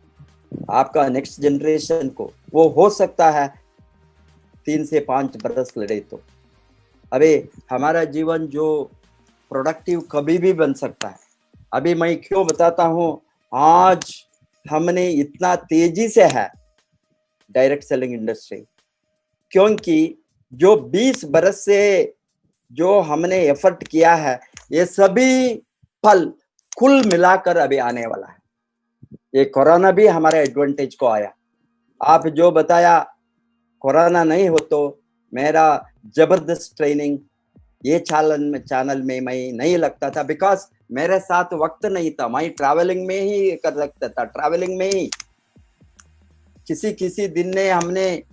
आपका नेक्स्ट जनरेशन को, वो हो सकता है 3 से 5 बरस लड़े तो। अबे हमारा जीवन जो प्रोडक्टिव कभी भी बन सकता है। अभी मैं क्यों बताता हूँ, आज हमने इतना तेजी से है डायरेक्ट सेलिंग इंडस्ट्री, क्योंकि जो 20 बरस से जो हमने एफर्ट किया है ये सभी फल कुल मिलाकर अभी आने वाला है। ये कोरोना भी हमारे एडवांटेज को आया। आप जो बताया कोरोना नहीं हो तो मेरा जबरदस्त ट्रेनिंग ये चैनल में मैं नहीं लगता था, बिकॉज मेरे साथ वक्त नहीं था। मैं ट्रैवलिंग में ही कर सकता था, ट्रैवलिंग में ही किसी दिन ने हमने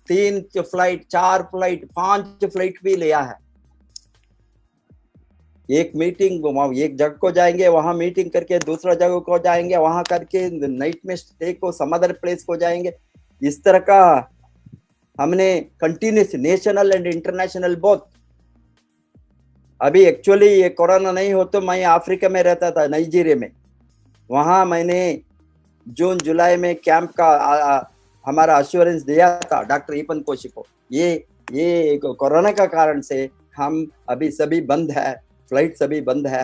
3 फ्लाइट, 4 फ्लाइट, 5 फ्लाइट भी लिया है। एक मीटिंग, एक जगह को जाएंगे, वहां मीटिंग करके दूसरा जगह को जाएंगे, वहां करके नाइट में स्टे को सम अदर प्लेस को जाएंगे। इस तरह का हमने continuous national and international both. अभी एक्चुअली ये कोरोना नहीं हो तो मैं अफ्रीका में रहता था, नाइजीरिया में। वहां मैंने जून जुलाई में कैंप का हमारा अश्योरेंस दिया था डॉक्टर ईपन कोशी को। ये कोरोना का कारण से हम अभी सभी बंद है, फ्लाइट सभी बंद है।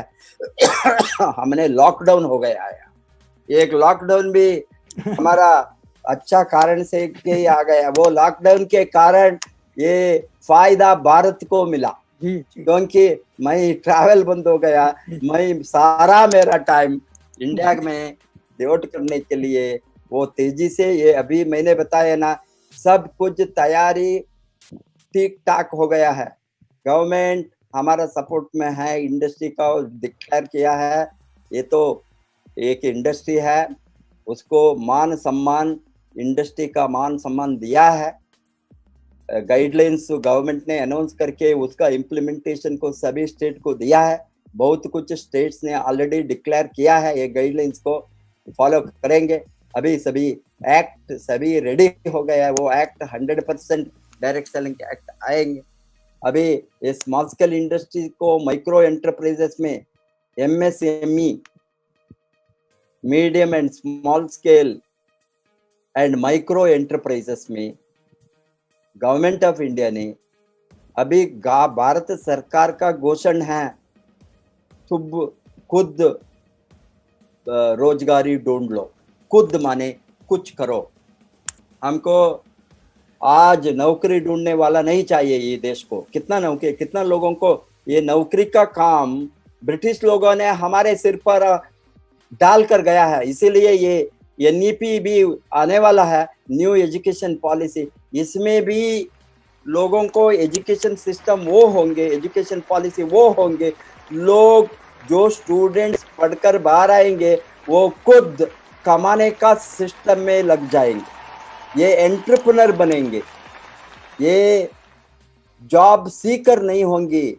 हमने लॉकडाउन हो गया है, एक लॉकडाउन भी हमारा अच्छा कारण से के आ गया। वो लॉकडाउन के कारण ये फायदा भारत को मिला, क्योंकि मैं ट्रैवल बंद हो गया। मैं सारा मेरा टाइम इंडिया में डिवोट करने के लिए वो तेजी से, ये अभी मैंने बताया ना, सब कुछ तैयारी ठीक ठाक हो गया है। गवर्नमेंट हमारा सपोर्ट में है, इंडस्ट्री का डिक्लेयर किया है। ये तो एक इंडस्ट्री है, उसको मान सम्मान, इंडस्ट्री का मान सम्मान दिया है। गाइडलाइंस गवर्नमेंट ने अनाउंस करके उसका इम्प्लीमेंटेशन को सभी स्टेट को दिया है। बहुत कुछ स्टेट्स ने ऑलरेडी डिक्लेयर किया है, ये गाइडलाइंस को फॉलो करेंगे। अभी सभी एक्ट सभी रेडी हो गया है, वो एक्ट 100% डायरेक्ट सेलिंग एक्ट आएंगे। अभी ये स्मॉल स्केल इंडस्ट्री को माइक्रो एंटरप्राइजेस में MSME, medium and small scale and micro enterprises में गवर्नमेंट ऑफ इंडिया ने अभी भारत सरकार का घोषण है, खुद रोजगारी ढूंढ लो। खुद माने कुछ करो। हमको आज नौकरी ढूंढने वाला नहीं चाहिए ये देश को। कितना लोगों को ये नौकरी का काम ब्रिटिश लोगों ने हमारे सिर पर डाल कर गया है। इसीलिए ये NEP भी आने वाला है, न्यू एजुकेशन पॉलिसी। इसमें भी लोगों को एजुकेशन सिस्टम वो होंगे, एजुकेशन पॉलिसी वो होंगे, लोग जो स्टूडेंट्स पढ़कर बाहर आएंगे वो खुद कमाने का सिस्टम में लग जाएंगे, ये एंटरप्रेन्योर बनेंगे, ये जॉब सीकर नहीं होंगे,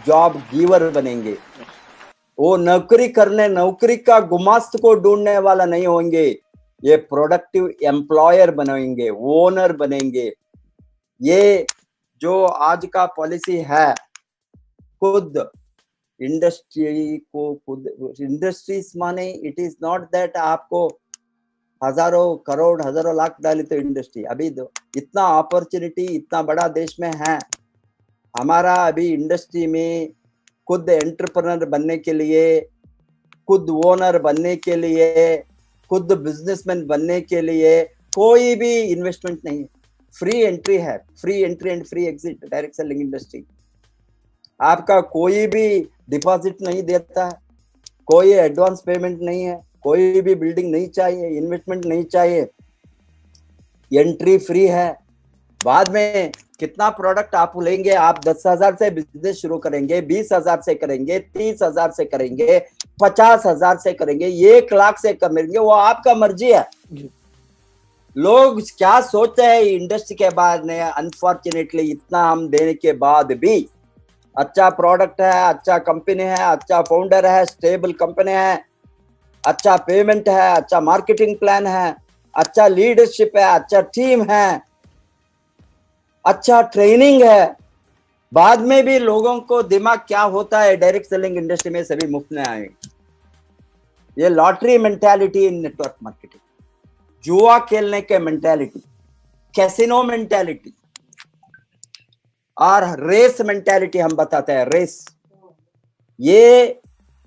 जॉब गिवर बनेंगे। वो नौकरी का गुमास्त को ढूंढने वाला नहीं होंगे, ये प्रोडक्टिव एम्प्लॉयर बनेंगे, ओनर बनेंगे। ये जो आज का पॉलिसी है, खुद इंडस्ट्रीज माने इट इज नॉट दैट आपको हजारों करोड़ हजारों लाख डाले तो इंडस्ट्री। अभी इतना अपॉर्चुनिटी इतना बड़ा देश में है हमारा। अभी इंडस्ट्री में खुद एंटरप्रेन्योर बनने के लिए, खुद ओनर बनने के लिए, खुद बिजनेसमैन बनने के लिए कोई भी इन्वेस्टमेंट नहीं, फ्री एंट्री है, free entry and free exit direct selling industry. आपका कोई भी डिपॉजिट नहीं देता है, कोई एडवांस पेमेंट नहीं है, कोई भी बिल्डिंग नहीं चाहिए, इन्वेस्टमेंट नहीं चाहिए, एंट्री फ्री है। बाद में कितना प्रोडक्ट आप लेंगे, आप 10,000 से बिजनेस शुरू करेंगे, 20,000 से करेंगे, 30,000 से करेंगे, 50,000 से करेंगे, 1 लाख से करेंगे, वो आपका मर्जी है। लोग क्या सोचते हैं इंडस्ट्री के बारे में, अनफॉर्चुनेटली इतना हम देने के बाद भी अच्छा प्रोडक्ट है, अच्छा कंपनी है, अच्छा फाउंडर है, स्टेबल कंपनी है, अच्छा पेमेंट है, अच्छा मार्केटिंग प्लान है, अच्छा लीडरशिप है, अच्छा टीम है, अच्छा ट्रेनिंग है, बाद में भी लोगों को दिमाग क्या होता है, डायरेक्ट सेलिंग इंडस्ट्री में सभी मुफ्त में आएंगे। ये लॉटरी मेंटालिटी इन नेटवर्क मार्केटिंग, जुआ खेलने के मेंटालिटी, कैसीनो मेंटालिटी और रेस मेंटालिटी हम बताते हैं, रेस। ये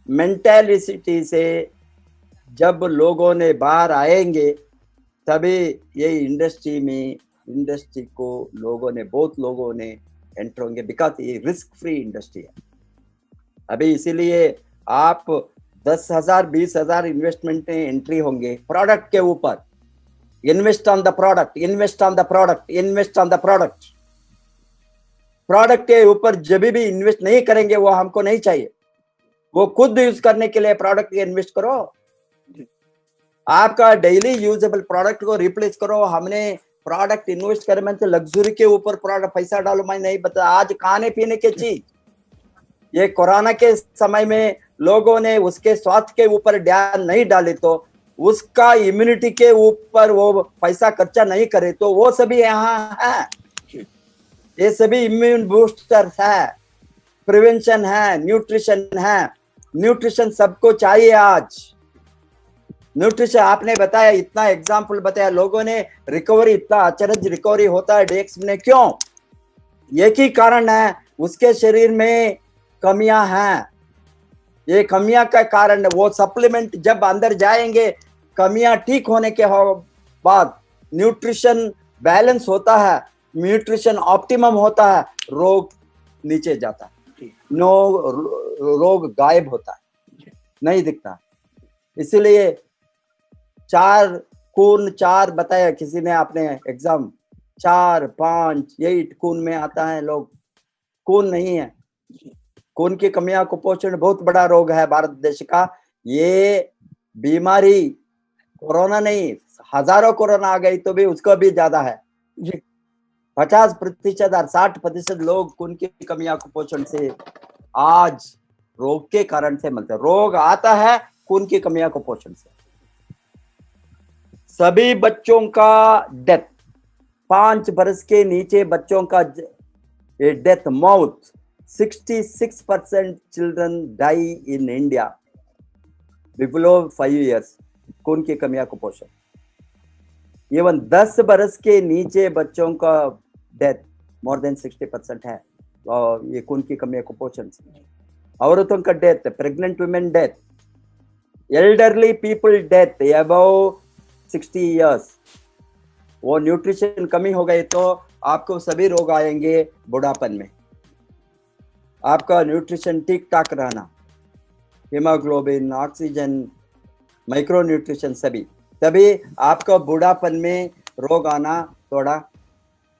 मेंटालिटी से जब लोगों ने बाहर आएंगे तभी ये इंडस्ट्री को बहुत लोगों ने एंटर होंगे, बिकॉज ये रिस्क फ्री इंडस्ट्री है। अभी इसीलिए आप 10,000 20,000 इन्वेस्टमेंट में एंट्री होंगे प्रोडक्ट के ऊपर। Invest on the product, invest on the product, invest on the product. Product के ऊपर जब भी इन्वेस्ट नहीं करेंगे वो हमको नहीं चाहिए। वो खुद यूज करने के लिए प्रोडक्ट इन्वेस्ट करो, आपका डेली यूजेबल प्रोडक्ट को रिप्लेस करो। हमने प्रोडक्ट इन्वेस्ट करे, मैं तो लग्जरी के ऊपर प्रोडक्ट पैसा डालो, मैं नहीं बता। आज खाने पीने की चीज, ये कोरोना के समय में लोगों ने उसके स्वास्थ्य के ऊपर ध्यान नहीं डाले तो उसका इम्यूनिटी के ऊपर वो पैसा खर्चा नहीं करे तो वो सभी यहाँ है। ये सभी इम्यून बूस्टर है, प्रिवेंशन है, न्यूट्रिशन है। न्यूट्रिशन सबको चाहिए आज। न्यूट्रिशन आपने बताया, इतना एग्जाम्पल बताया, लोगों ने रिकवरी, इतना अचरज रिकवरी होता है डेक्स में, क्यों? एक ही कारण है, उसके शरीर में कमियां हैं, ये कमियां का कारण है। वो सप्लीमेंट जब अंदर जाएंगे, कमियां ठीक होने के बाद न्यूट्रिशन बैलेंस होता है, न्यूट्रिशन ऑप्टिमम होता है, रोग नीचे जाता है, रोग गायब होता है, नहीं दिखता। इसीलिए 4 खून 4 बताया किसी ने, आपने एग्जाम 4 5 8 खून में आता है, लोग खून नहीं है। खून की कमियां कुपोषण बहुत बड़ा रोग है भारत देश का। ये बीमारी कोरोना नहीं, हजारों कोरोना आ गई तो भी उसको भी ज्यादा है जी। 50% और 60% लोग खून की कमियां कुपोषण से आज रोग के कारण से मरते। रोग आता है खून की कमियां कुपोषण से। सभी बच्चों का डेथ, 5 वर्ष के नीचे बच्चों का डेथ, मौत, 66% children die in India below 5 years, खून की कमियां कुपोषण। इवन 10 वर्ष के नीचे बच्चों का डेथ मोर देन 60% है और ये खून की कमियां कुपोषण से। औरतों का death, pregnant women death, elderly people death above 60 years, वो न्यूट्रिशन कमी हो गई तो आपको सभी रोग आएंगे बुढ़ापन में। आपका न्यूट्रिशन ठीक ठाक रहना, हीमोग्लोबिन, ऑक्सीजन, माइक्रो न्यूट्रिशन सभी, तभी आपका बुढ़ापन में रोग आना थोड़ा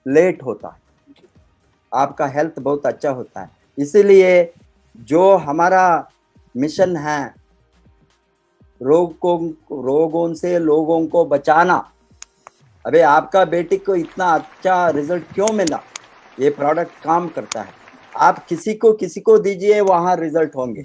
लेट होता है, आपका हेल्थ बहुत अच्छा होता है। इसीलिए जो हमारा मिशन है रोगों से लोगों को बचाना। अबे आपका बेटी को इतना अच्छा रिजल्ट क्यों मिला? ये प्रोडक्ट काम करता है। आप किसी को दीजिए, वहां रिजल्ट होंगे।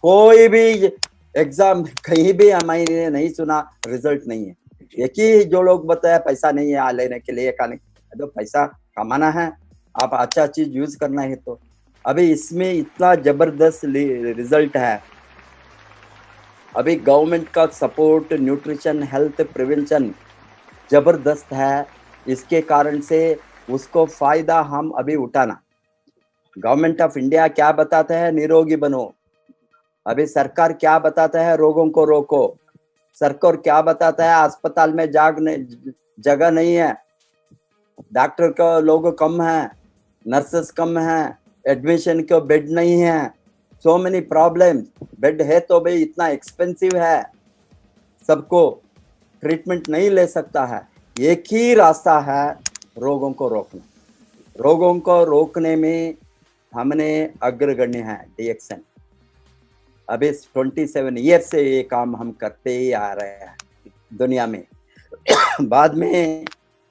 कोई भी एग्जाम कहीं भी मैंने नहीं सुना रिजल्ट नहीं है। एक ही जो लोग बताया पैसा नहीं है लेने के लिए, तो पैसा कमाना है, आप अच्छा चीज यूज करना है। तो अभी इसमें इतना जबरदस्त रिजल्ट है। अभी गवर्नमेंट का सपोर्ट न्यूट्रिशन हेल्थ प्रिवेंशन जबरदस्त है। इसके कारण से उसको फायदा हम अभी उठाना। गवर्नमेंट ऑफ इंडिया क्या बताता है? निरोगी बनो। अभी सरकार क्या बताता है? रोगों को रोको। सरकार क्या बताता है? अस्पताल में जगह नहीं है, डॉक्टर का लोग कम है, नर्सेस कम है, एडमिशन के बेड नहीं है, सो मेनी प्रॉब्लम। बेड है तो भाई इतना एक्सपेंसिव है, सबको ट्रीटमेंट नहीं ले सकता है। एक ही रास्ता है रोगों को रोकना। रोगों को रोकने में हमने अग्रगण्य है DXN। अभी 27 ईयर से ये काम हम करते ही आ रहे हैं दुनिया में। बाद में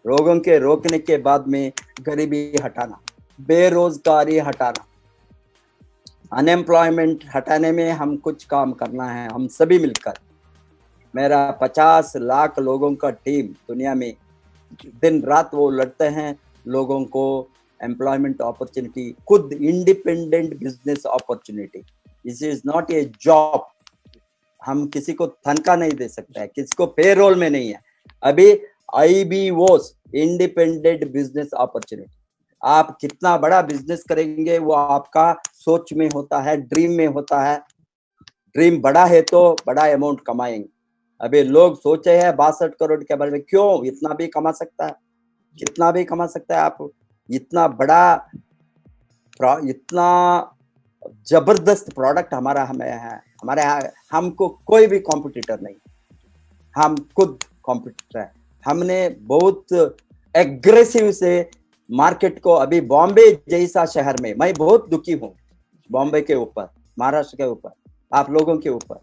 रोगों के रोकने के बाद में गरीबी हटाना, बेरोजगारी हटाना, अनएम्प्लॉयमेंट हटाने में हम कुछ काम करना है, हम सभी मिलकर। मेरा 50 लाख लोगों का टीम दुनिया में दिन रात वो लड़ते हैं लोगों को एम्प्लॉयमेंट अपॉर्चुनिटी, खुद independent business opportunity. This is not A job. हम किसी को तनख्वाह नहीं दे सकते हैं, किसी को पेरोल में नहीं है। अभी IBOs, इंडिपेंडेंट बिजनेस अपॉर्चुनिटी। आप कितना बड़ा बिजनेस करेंगे वो आपका सोच में होता है, ड्रीम में होता है। ड्रीम बड़ा है तो बड़ा अमाउंट कमाएंगे। अभी लोग सोचे हैं 62 करोड़ के बारे में, क्यों? इतना भी कमा सकता है, कितना भी कमा सकता है। आप इतना बड़ा, इतना जबरदस्त प्रोडक्ट हमारा हमें है। हमारे हमको कोई भी कॉम्पिटिटर नहीं, हम खुद कॉम्पिटिटर है। हमने बहुत एग्रेसिव से मार्केट को, अभी बॉम्बे जैसा शहर में मैं बहुत दुखी हूँ, बॉम्बे के ऊपर, महाराष्ट्र के ऊपर, आप लोगों के ऊपर।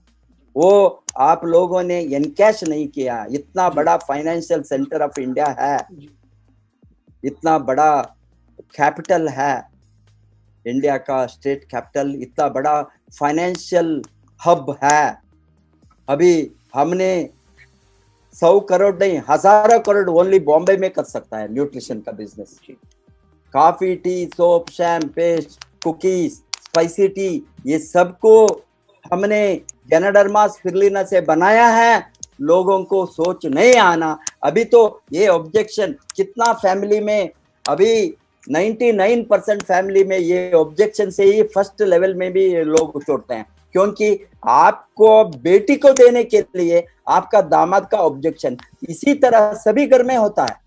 वो आप लोगों ने एनकैश नहीं किया। इतना बड़ा फाइनेंशियल सेंटर ऑफ इंडिया है, इतना बड़ा कैपिटल है इंडिया का, स्टेट कैपिटल, इतना बड़ा फाइनेंशियल हब है। अभी हमने 100 करोड़ नहीं, हजारों करोड़ ओनली बॉम्बे में कर सकता है न्यूट्रिशन का business. Coffee, tea, soap, shampoo, paste, cookies, spicy tea, ये सबको हमने गैनाडर्मा स्पिरुलिना से बनाया है। लोगों को सोच नहीं आना। अभी तो ये ऑब्जेक्शन कितना फैमिली में, अभी 99% फैमिली में ये ऑब्जेक्शन से ही फर्स्ट लेवल में भी लोग छोड़ते हैं। क्योंकि आपको बेटी को देने के लिए आपका दामाद का ऑब्जेक्शन, इसी तरह सभी घर में होता है।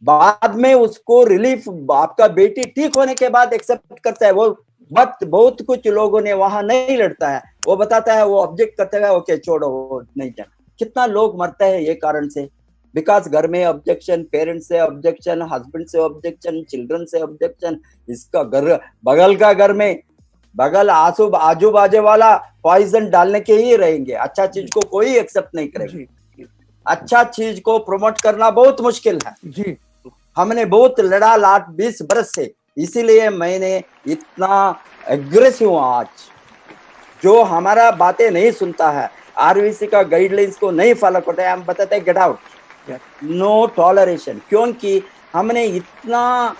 बाद में उसको रिलीफ आपका बेटी ठीक होने के बाद एक्सेप्ट करता है। वो वक्त बहुत कुछ लोगों ने वहां नहीं लड़ता है, वो बताता है, वो ऑब्जेक्ट करते हैं, ओके छोड़ो वो नहीं जाना। कितना लोग मरते हैं ये कारण से, बिकॉज घर में ऑब्जेक्शन, पेरेंट्स से ऑब्जेक्शन, हस्बैंड से ऑब्जेक्शन, चिल्ड्रन से ऑब्जेक्शन। इसका घर, बगल का घर में बगल आजू बाजू वाला पॉइजन डालने के ही रहेंगे, अच्छा चीज को कोई एक्सेप्ट नहीं करेगा। अच्छा चीज को प्रमोट करना बहुत मुश्किल है जी। हमने बहुत लड़ा लाट 20 बरस से, इसीलिए मैंने इतना एग्रेसिव हूं आज। जो हमारा बातें नहीं सुनता है, आरवीसी का गाइडलाइंस को नहीं फॉलो करता है, हम बताते हैं गेट आउट, नो टॉलरेशन। क्योंकि हमने इतना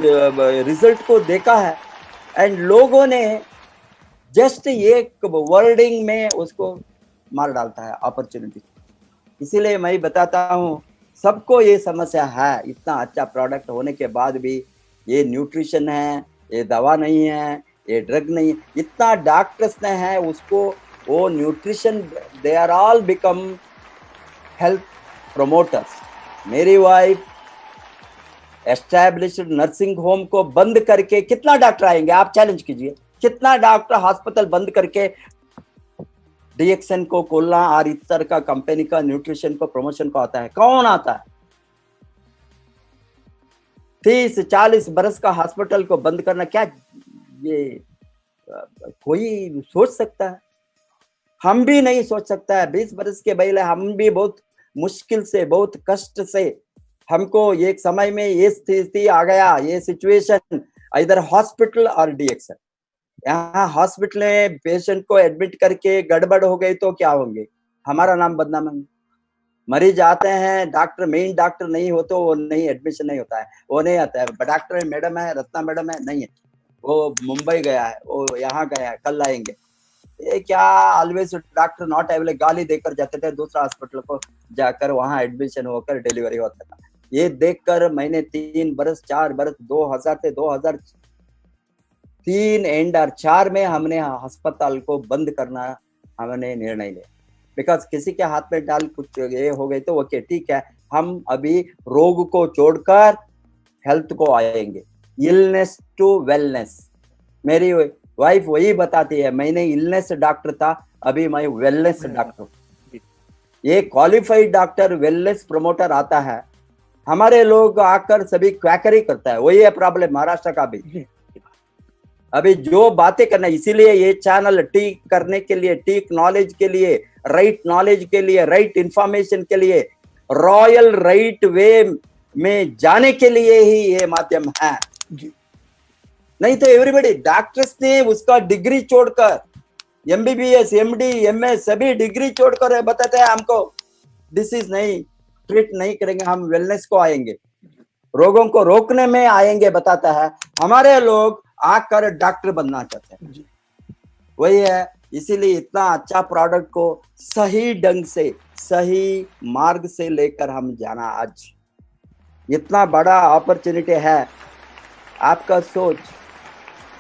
रिजल्ट को देखा है एंड लोगों ने जस्ट एक वर्डिंग में उसको मार डालता है अपॉर्चुनिटी। इसीलिए मैं बताता हूँ सबको ये समस्या है, इतना अच्छा प्रोडक्ट होने के बाद भी ये न्यूट्रिशन है, ये दवा नहीं है, ये ड्रग नहीं है। इतना डॉक्टर्स ने है उसको, वो nutrition, they are all become health promoters. मेरी वाइफ एस्टैब्लिश्ड नर्सिंग होम को बंद करके कितना डॉक्टर आएंगे, आप चैलेंज कीजिए, कितना डॉक्टर हॉस्पिटल बंद करके डीएक्सन को खोलना और इस तरह का कंपनी का न्यूट्रिशन को प्रमोशन को आता है? कौन आता है? 30-40 बरस का हॉस्पिटल को बंद करना, क्या ये कोई सोच सकता है? हम भी नहीं सोच सकता है। 20 बरस के पहले हम भी बहुत मुश्किल से, बहुत कष्ट से, हमको एक समय में ये स्थिति आ गया, ये सिचुएशन, इधर हॉस्पिटल और डीएक्सन। यहाँ हॉस्पिटल में पेशेंट को एडमिट करके गड़बड़ हो गई तो क्या होंगे, हमारा नाम बदनाम है। मरीज आते हैं, डॉक्टर मेन डॉक्टर नहीं हो तो वो नहीं, एडमिशन नहीं होता है, वो नहीं आता है। डॉक्टर मैडम है, रत्ना मैडम है, नहीं है, वो मुंबई गया है, वो यहाँ गया है, कल आएंगे। ये क्या, ऑलवेज डॉक्टर नॉट अवेलेबल, गाली देकर जाते थे दूसरा हॉस्पिटल को जाकर, वहां एडमिशन होकर डिलीवरी होता था। ये देखकर मैंने 3 बरस 4 बरस 2000 से 2003 एंड और 4 में हमने अस्पताल को बंद करना हमने निर्णय लिया। बिकॉज किसी के हाथ में डाल कुछ ये हो गई तो ओके ठीक है, हम अभी रोग को छोड़कर हेल्थ को आएंगे, इलनेस टू वेलनेस। मेरी वाइफ वही बताती है, मैंने इलनेस डॉक्टर था, अभी मैं वेलनेस डॉक्टर। ये क्वालिफाइड डॉक्टर वेलनेस प्रमोटर आता है, हमारे लोग आकर सभी क्वैकरी करता है। वही है प्रॉब्लम महाराष्ट्र का भी। अभी जो बातें करना, इसीलिए ये चैनल ठीक करने के लिए, ठीक नॉलेज के लिए, राइट नॉलेज के लिए, राइट इंफॉर्मेशन के लिए, रॉयल राइट वे में जाने के लिए ही ये माध्यम है। नहीं तो एवरीबडी, डॉक्टर्स ने उसका डिग्री छोड़कर, एमबीबीएस, एमडी, एमएस सभी डिग्री छोड़कर बताते हैं हमको डिसीज नहीं ट्रीट नहीं करेंगे, हम वेलनेस को आएंगे, रोगों को रोकने में आएंगे बताता है। हमारे लोग आकर डॉक्टर बनना चाहते हैं, वही है। इसीलिए इतना अच्छा प्रोडक्ट को सही ढंग से, सही मार्ग से लेकर हम जाना, आज इतना बड़ा अपॉर्चुनिटी है। आपका सोच,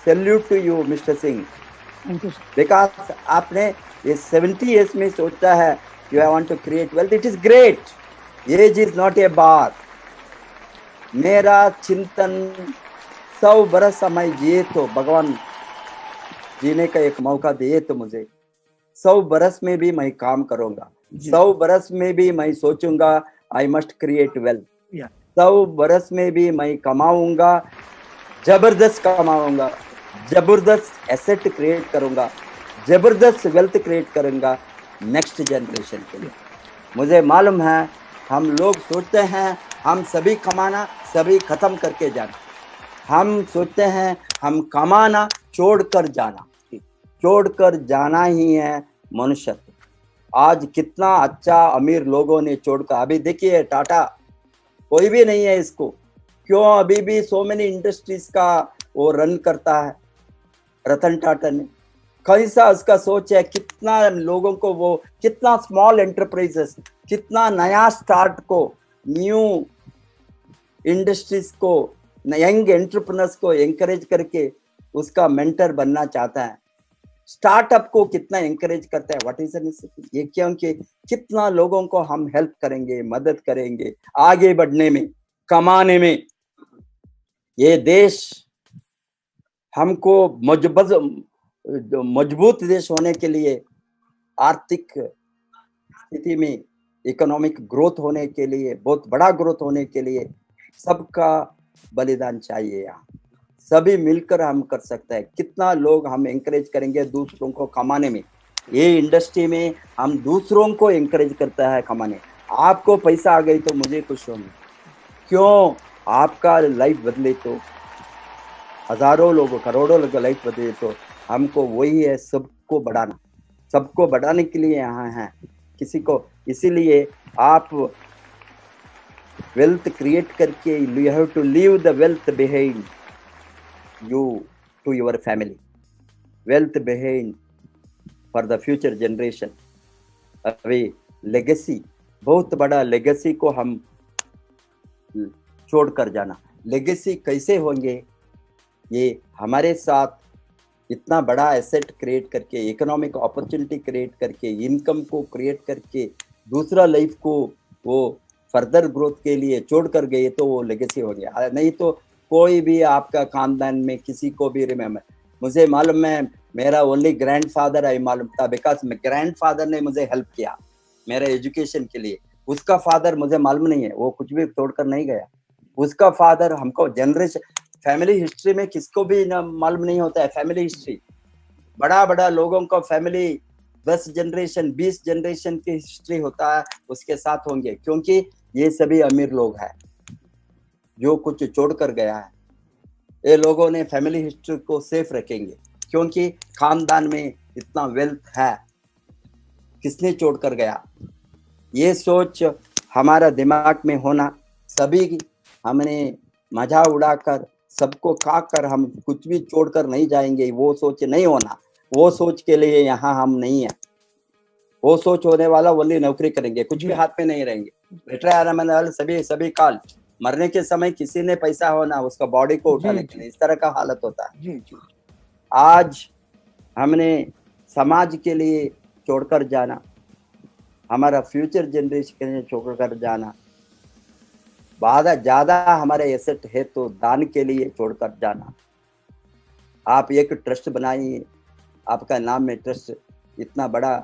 salute to you mister Singh, because आपने ये 70 ईयर्स में सोचा है you I want to create wealth, it is great. Age is not a bar. मेरा चिंतन 100 बरस समय जिए तो भगवान जीने का एक मौका दिए तो मुझे 100 बरस में भी मैं काम करूंगा, 100 बरस में भी मैं सोचूंगा आई मस्ट क्रिएट वेल्थ, 100 बरस में भी मैं कमाऊंगा, जबरदस्त कमाऊंगा, जबरदस्त एसेट क्रिएट करूंगा, जबरदस्त वेल्थ क्रिएट करूंगा नेक्स्ट जनरेशन के लिए। मुझे मालूम है हम लोग सोचते हैं हम सभी कमाना, सभी खत्म करके जाना। हम सोचते हैं हम कमाना छोड़कर जाना, छोड़कर जाना ही है मनुष्यत्व। आज कितना अच्छा अमीर लोगों ने छोड़कर, अभी देखिए टाटा कोई भी नहीं है इसको, क्यों अभी भी सो मेनी इंडस्ट्रीज का वो रन करता है रतन टाटा ने। कैसा उसका सोच है, कितना लोगों को वो, कितना स्मॉल एंटरप्राइजेस, कितना नया स्टार्ट को, न्यू इंडस्ट्रीज को, यंग एंटरप्रेन्योर्स को एंकरेज करके उसका मेंटर बनना चाहता है। स्टार्टअप को कितना एंकरेज करता है, व्हाट इज ये, क्योंकि कितना लोगों को हम हेल्प करेंगे, मदद करेंगे आगे बढ़ने में, कमाने में। ये देश हमको मजबूत देश होने के लिए, आर्थिक स्थिति में इकोनॉमिक ग्रोथ होने के लिए, बहुत बड़ा ग्रोथ होने के लिए सबका बलिदान चाहिए। यहाँ सभी मिलकर हम कर सकते हैं। कितना लोग हम एंकरेज करेंगे दूसरों को कमाने में। ये इंडस्ट्री में हम दूसरों को एंकरेज करता है कमाने। आपको पैसा आ गई तो मुझे खुश होंगे, क्यों? आपका लाइफ बदले तो हजारों लोगों, करोड़ों लोगों लाइफ बदले तो हमको वही है, सबको बढ़ाना। सबको बढ़ाने के लिए यहाँ है किसी को। इसीलिए आप वेल्थ क्रिएट करके, you have to leave the wealth behind you to your family, wealth behind for the future generation। अभी लेगेसी, बहुत बड़ा लेगेसी को हम छोड़ कर जाना। लेगेसी कैसे होंगे? ये हमारे साथ इतना बड़ा एसेट क्रिएट करके, इकोनॉमिक अपॉर्चुनिटी क्रिएट करके, इनकम को क्रिएट करके, दूसरा लाइफ को वो फर्दर ग्रोथ के लिए छोड़ कर गए तो वो लेगेसी हो गया। नहीं तो कोई भी आपका खानदान में किसी को भी रिमेम्बर, मुझे मालूम है मेरा ओनली ग्रैंडफादर आई मालूम था, बिकॉज ग्रैंडफादर ने मुझे हेल्प किया मेरे एजुकेशन के लिए। उसका फादर मुझे मालूम नहीं है, वो कुछ भी तोड़कर नहीं गया। उसका फादर हमको जनरेशन, फैमिली हिस्ट्री में किसको भी मालूम नहीं होता है फैमिली हिस्ट्री। बड़ा बड़ा लोगों का फैमिली 10 जनरेशन 20 जनरेशन की हिस्ट्री होता है, उसके साथ होंगे, क्योंकि ये सभी अमीर लोग हैं जो कुछ छोड़ कर गया है। ये लोगों ने फैमिली हिस्ट्री को सेफ रखेंगे, क्योंकि खानदान में इतना वेल्थ है, किसने छोड़ कर गया। ये सोच हमारा दिमाग में होना, सभी हमने मजा उड़ाकर सबको खाकर हम कुछ भी छोड़कर नहीं जाएंगे, वो सोच नहीं होना। वो सोच के लिए यहाँ हम नहीं है। वो सोच होने वाला ओनली नौकरी करेंगे, कुछ भी हाथ में नहीं रहेंगे। रिटायर सभी काल मरने के समय किसी ने पैसा होना उसका बॉडी को उठाने के लिए, इस तरह का हालत होता है। आज हमने समाज के लिए छोड़कर जाना, हमारा फ्यूचर जनरेशन के लिए छोड़कर जाना, ज्यादा हमारे एसेट है तो दान के लिए छोड़कर जाना। आप एक ट्रस्ट बनाइए, आपका नाम में ट्रस्ट, इतना बड़ा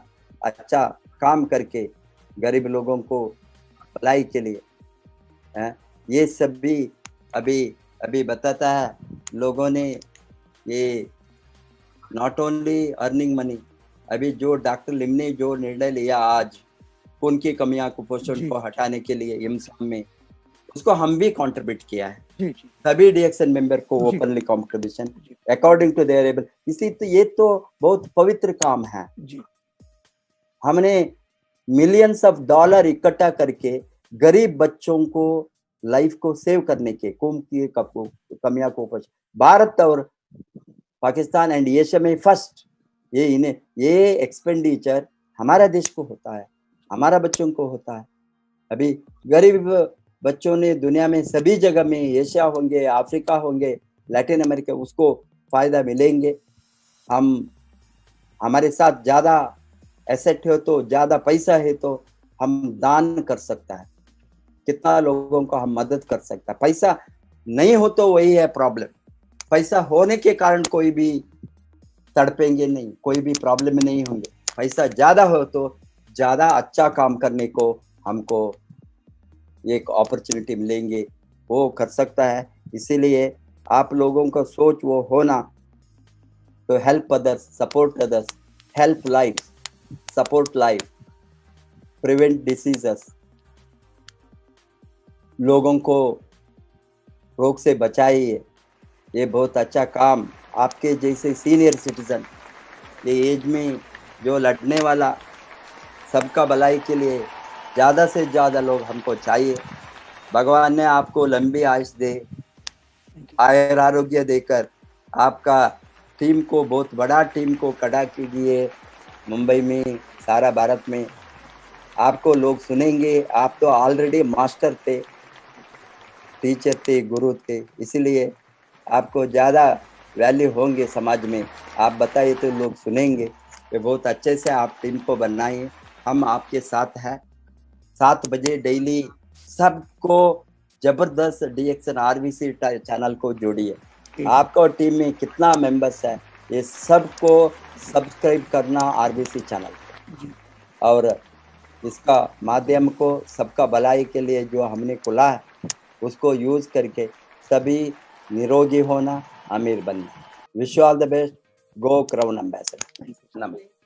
अच्छा काम करके गरीब लोगों को भलाई के लिए है। ये सब भी अभी बताता है लोगों ने, ये नॉट ओनली अर्निंग मनी, अभी जो डॉक्टर लिम ने जो निर्णय लिया आज खून की कमियां कुपोषण को हटाने के लिए एम्स में, उसको हम भी कंट्रीब्यूट किया है। सभी डीएक्सन मेंबर को openly contribution according to their able. इसी तो ये तो बहुत पवित्र काम है। हमने मिलियंस ऑफ डॉलर इकट्ठा करके गरीब बच्चों को लाइफ को सेव करने के, खून की कमियां को, भारत और पाकिस्तान एंड एशिया में फर्स्ट ये एक्सपेंडिचर हमारा देश को होता है, हमारा बच्चों को होता है। अभी गरीब बच्चों ने दुनिया में सभी जगह में, एशिया होंगे, अफ्रीका होंगे, लैटिन अमेरिका, उसको फायदा मिलेंगे। हम हमारे साथ ज्यादा एसेट है तो, ज्यादा पैसा है तो हम दान कर सकता है, कितना लोगों को हम मदद कर सकता है। पैसा नहीं हो तो वही है प्रॉब्लम। पैसा होने के कारण कोई भी तड़पेंगे नहीं, कोई भी प्रॉब्लम में नहीं होंगे। पैसा ज्यादा हो तो ज्यादा अच्छा काम करने को हमको एक अपॉर्चुनिटी मिलेंगे, वो कर सकता है। इसीलिए आप लोगों का सोच वो होना तो help others, support others, help life, support life, prevent diseases, लोगों को रोग से बचाइए। ये बहुत अच्छा काम आपके जैसे सीनियर सिटीजन, ये एज में जो लड़ने वाला, सबका भलाई के लिए ज़्यादा से ज़्यादा लोग हमको चाहिए। भगवान ने आपको लंबी आयुष दे, आयुर आरोग्य देकर आपका टीम को, बहुत बड़ा टीम को खड़ा कीजिए। मुंबई में, सारा भारत में आपको लोग सुनेंगे। आप तो ऑलरेडी मास्टर थे, टीचर थे, गुरु थे, इसीलिए आपको ज़्यादा वैल्यू होंगे समाज में, आप बताइए तो लोग सुनेंगे। ये बहुत अच्छे से आप टीम को बनाइए, हम आपके साथ हैं। 7 बजे डेली सबको जबरदस्त DXN RVC चैनल को जोड़िए। आपको टीम में कितना मेंबर्स है, ये सबको सब्सक्राइब करना RVC चैनल, और इसका माध्यम को सबका भलाई के लिए जो हमने खुला है उसको यूज करके सभी निरोगी होना, अमीर बनना। Wish you all the best. Go crown ambassador. नमस्ते।